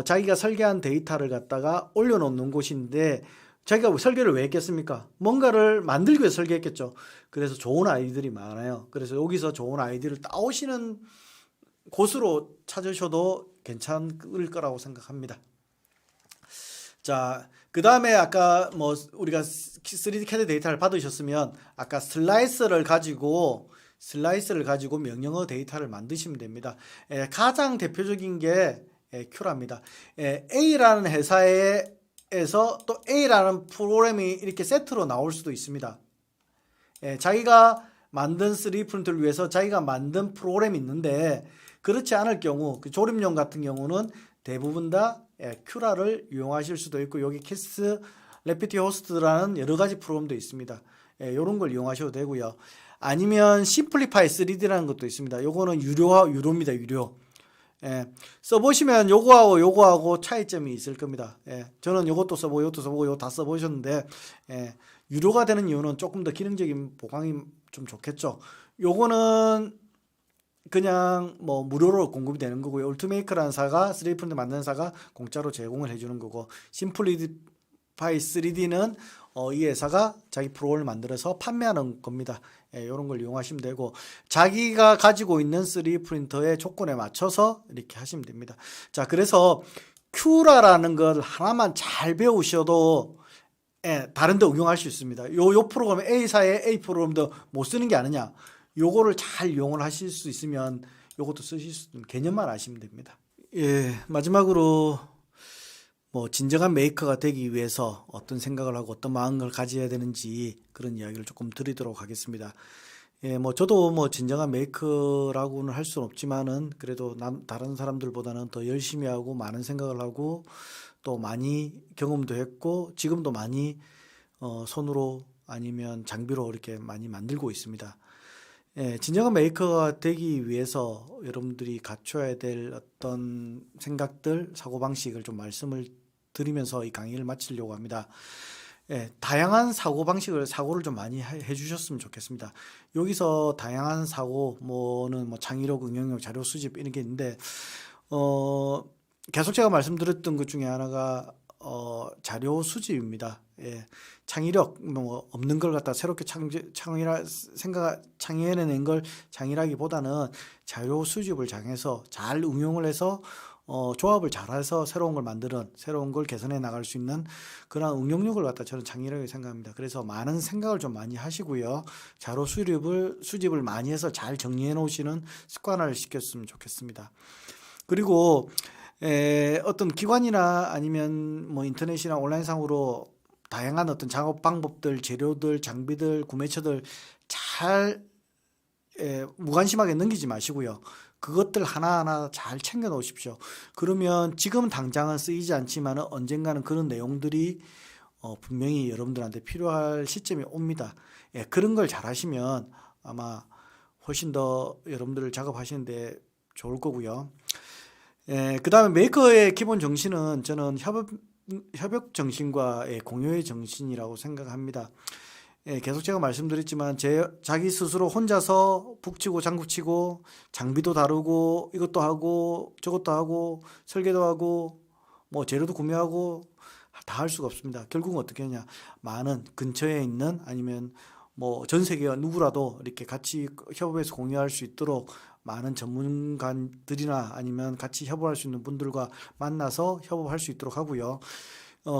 자기가 설계한 데이터를 갖다가 올려놓는 곳인데 자기가 설계를 왜 했겠습니까? 뭔가를 만들기 위해서 설계했겠죠. 그래서 좋은 아이디어들이 많아요. 그래서 여기서 좋은 아이디어를 따오시는 곳으로 찾으셔도 괜찮을 거라고 생각합니다. 자, 그 다음에 아까 뭐 우리가 3D CAD 데이터를 받으셨으면 아까 슬라이스를 가지고 명령어 데이터를 만드시면 됩니다. 가장 대표적인 게 큐라입니다. A라는 회사에서 또 A라는 프로그램이 이렇게 세트로 나올 수도 있습니다. 자기가 만든 3D 프린터를 위해서 자기가 만든 프로그램이 있는데 그렇지 않을 경우 그 조립용 같은 경우는 대부분 다 큐라를 이용하실 수도 있고 여기 캐스 레피티 호스트라는 여러 가지 프로그램도 있습니다. 이런 걸 이용하셔도 되고요. 아니면 심플리파이 3D라는 것도 있습니다. 요거는 유료입니다. 유료. 써보시면 요거하고 차이점이 있을 겁니다. 저는 요것도 써보고 요것도 써보고 요거 다 써보셨는데 유료가 되는 이유는 조금 더 기능적인 보강이 좀 좋겠죠. 요거는 그냥 뭐 무료로 공급이 되는 거고요. 울트메이크라는 사가 3D 프린터 만드는 사가 공짜로 제공을 해주는 거고, 심플리파이 3D는 이 회사가 자기 프로그램을 만들어서 판매하는 겁니다. 이런 걸 이용하시면 되고 자기가 가지고 있는 3D 프린터의 조건에 맞춰서 이렇게 하시면 됩니다. 자, 그래서 큐라라는 걸 하나만 잘 배우셔도 다른 데 응용할 수 있습니다. 요 프로그램 A사의 A 프로그램도 못 쓰는 게 아니냐. 요거를 잘 이용을 하실 수 있으면 요것도 쓰실 수 있는 개념만 아시면 됩니다. 마지막으로 뭐 진정한 메이커가 되기 위해서 어떤 생각을 하고 어떤 마음을 가져야 되는지 그런 이야기를 조금 드리도록 하겠습니다. 뭐 저도 뭐 진정한 메이커라고는 할 수는 없지만은 그래도 다른 사람들보다는 더 열심히 하고 많은 생각을 하고 또 많이 경험도 했고 지금도 많이 손으로 아니면 장비로 이렇게 많이 만들고 있습니다. 진정한 메이커가 되기 위해서 여러분들이 갖춰야 될 어떤 생각들, 사고방식을 좀 말씀을 드리면서 이 강의를 마치려고 합니다. 다양한 사고를 좀 많이 해주셨으면 좋겠습니다. 여기서 다양한 사고, 뭐는 뭐 창의력, 응용력, 자료 수집 이런 게 있는데, 계속 제가 말씀드렸던 것 중에 하나가 자료 수집입니다. 창의력, 뭐 없는 걸 갖다 새롭게 창의해낸 걸 창의라기보다는 자료 수집을 장해서 잘 응용을 해서 조합을 잘해서 새로운 걸 만드는, 새로운 걸 개선해 나갈 수 있는 그런 응용력을 갖다 저는 창의력이라고 생각합니다. 그래서 많은 생각을 좀 많이 하시고요. 자료 수집을 많이 해서 잘 정리해 놓으시는 습관화를 시켰으면 좋겠습니다. 그리고 어떤 기관이나 아니면 뭐 인터넷이나 온라인상으로 다양한 어떤 작업 방법들, 재료들, 장비들, 구매처들 잘 무관심하게 넘기지 마시고요. 그것들 하나하나 잘 챙겨 놓으십시오. 그러면 지금 당장은 쓰이지 않지만 언젠가는 그런 내용들이 분명히 여러분들한테 필요할 시점이 옵니다. 그런 걸 잘 하시면 아마 훨씬 더 여러분들 작업하시는데 좋을 거고요. 그 다음에 메이커의 기본 정신은 저는 협업 정신과 공유의 정신이라고 생각합니다. 계속 제가 말씀드렸지만 자기 스스로 혼자서 북치고 장구치고 장비도 다루고 이것도 하고 저것도 하고 설계도 하고 뭐 재료도 구매하고 다 할 수가 없습니다. 결국은 어떻게 하냐, 많은 근처에 있는 아니면 뭐 전 세계 누구라도 이렇게 같이 협업해서 공유할 수 있도록 많은 전문가들이나 아니면 같이 협업할 수 있는 분들과 만나서 협업할 수 있도록 하고요.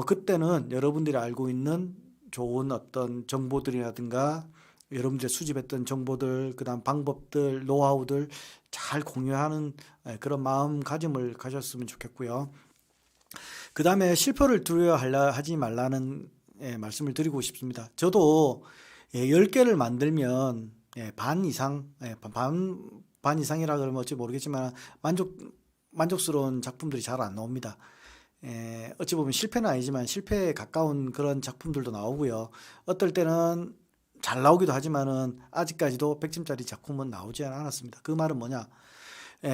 그때는 여러분들이 알고 있는 좋은 어떤 정보들이라든가 여러분들이 수집했던 정보들, 그다음 방법들, 노하우들 잘 공유하는 그런 마음가짐을 가졌으면 좋겠고요. 그다음에 실패를 두려워하지 말라는 말씀을 드리고 싶습니다. 저도 10개를 만들면 반 이상, 반 이상이라 그러면 어찌 모르겠지만 만족스러운 작품들이 잘 안 나옵니다. 어찌 보면 실패는 아니지만 실패에 가까운 그런 작품들도 나오고요. 어떨 때는 잘 나오기도 하지만은 아직까지도 100점짜리 작품은 나오지 않았습니다. 그 말은 뭐냐?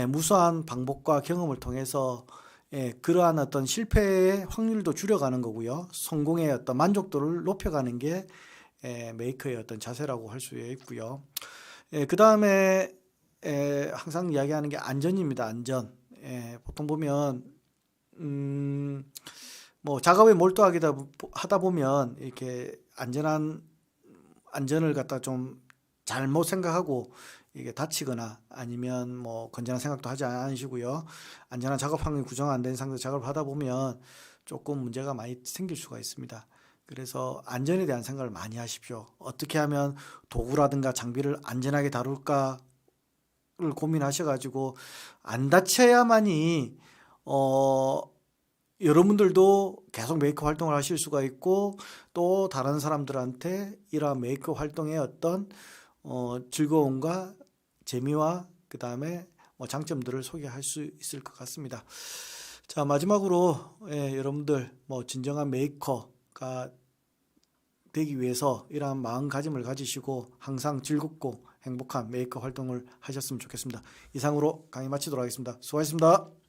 무수한 방법과 경험을 통해서 그러한 어떤 실패의 확률도 줄여가는 거고요. 성공의 어떤 만족도를 높여가는 게 메이커의 어떤 자세라고 할 수 있고요. 그 다음에 항상 이야기하는 게 안전입니다. 안전. 보통 보면 뭐 작업에 몰두하게 하다 보면 이렇게 안전을 갖다 좀 잘못 생각하고 이게 다치거나 아니면 뭐 건전한 생각도 하지 않으시고요. 안전한 작업 환경이 구성 안 된 상태에서 작업을 하다 보면 조금 문제가 많이 생길 수가 있습니다. 그래서 안전에 대한 생각을 많이 하십시오. 어떻게 하면 도구라든가 장비를 안전하게 다룰까를 고민하셔가지고 안 다쳐야만이 여러분들도 계속 메이크업 활동을 하실 수가 있고 또 다른 사람들한테 이러한 메이크업 활동의 어떤 즐거움과 재미와 그 다음에 장점들을 소개할 수 있을 것 같습니다. 자, 마지막으로 여러분들 진정한 메이커가 되기 위해서 이러한 마음가짐을 가지시고 항상 즐겁고 행복한 메이크업 활동을 하셨으면 좋겠습니다. 이상으로 강의 마치도록 하겠습니다. 수고하셨습니다.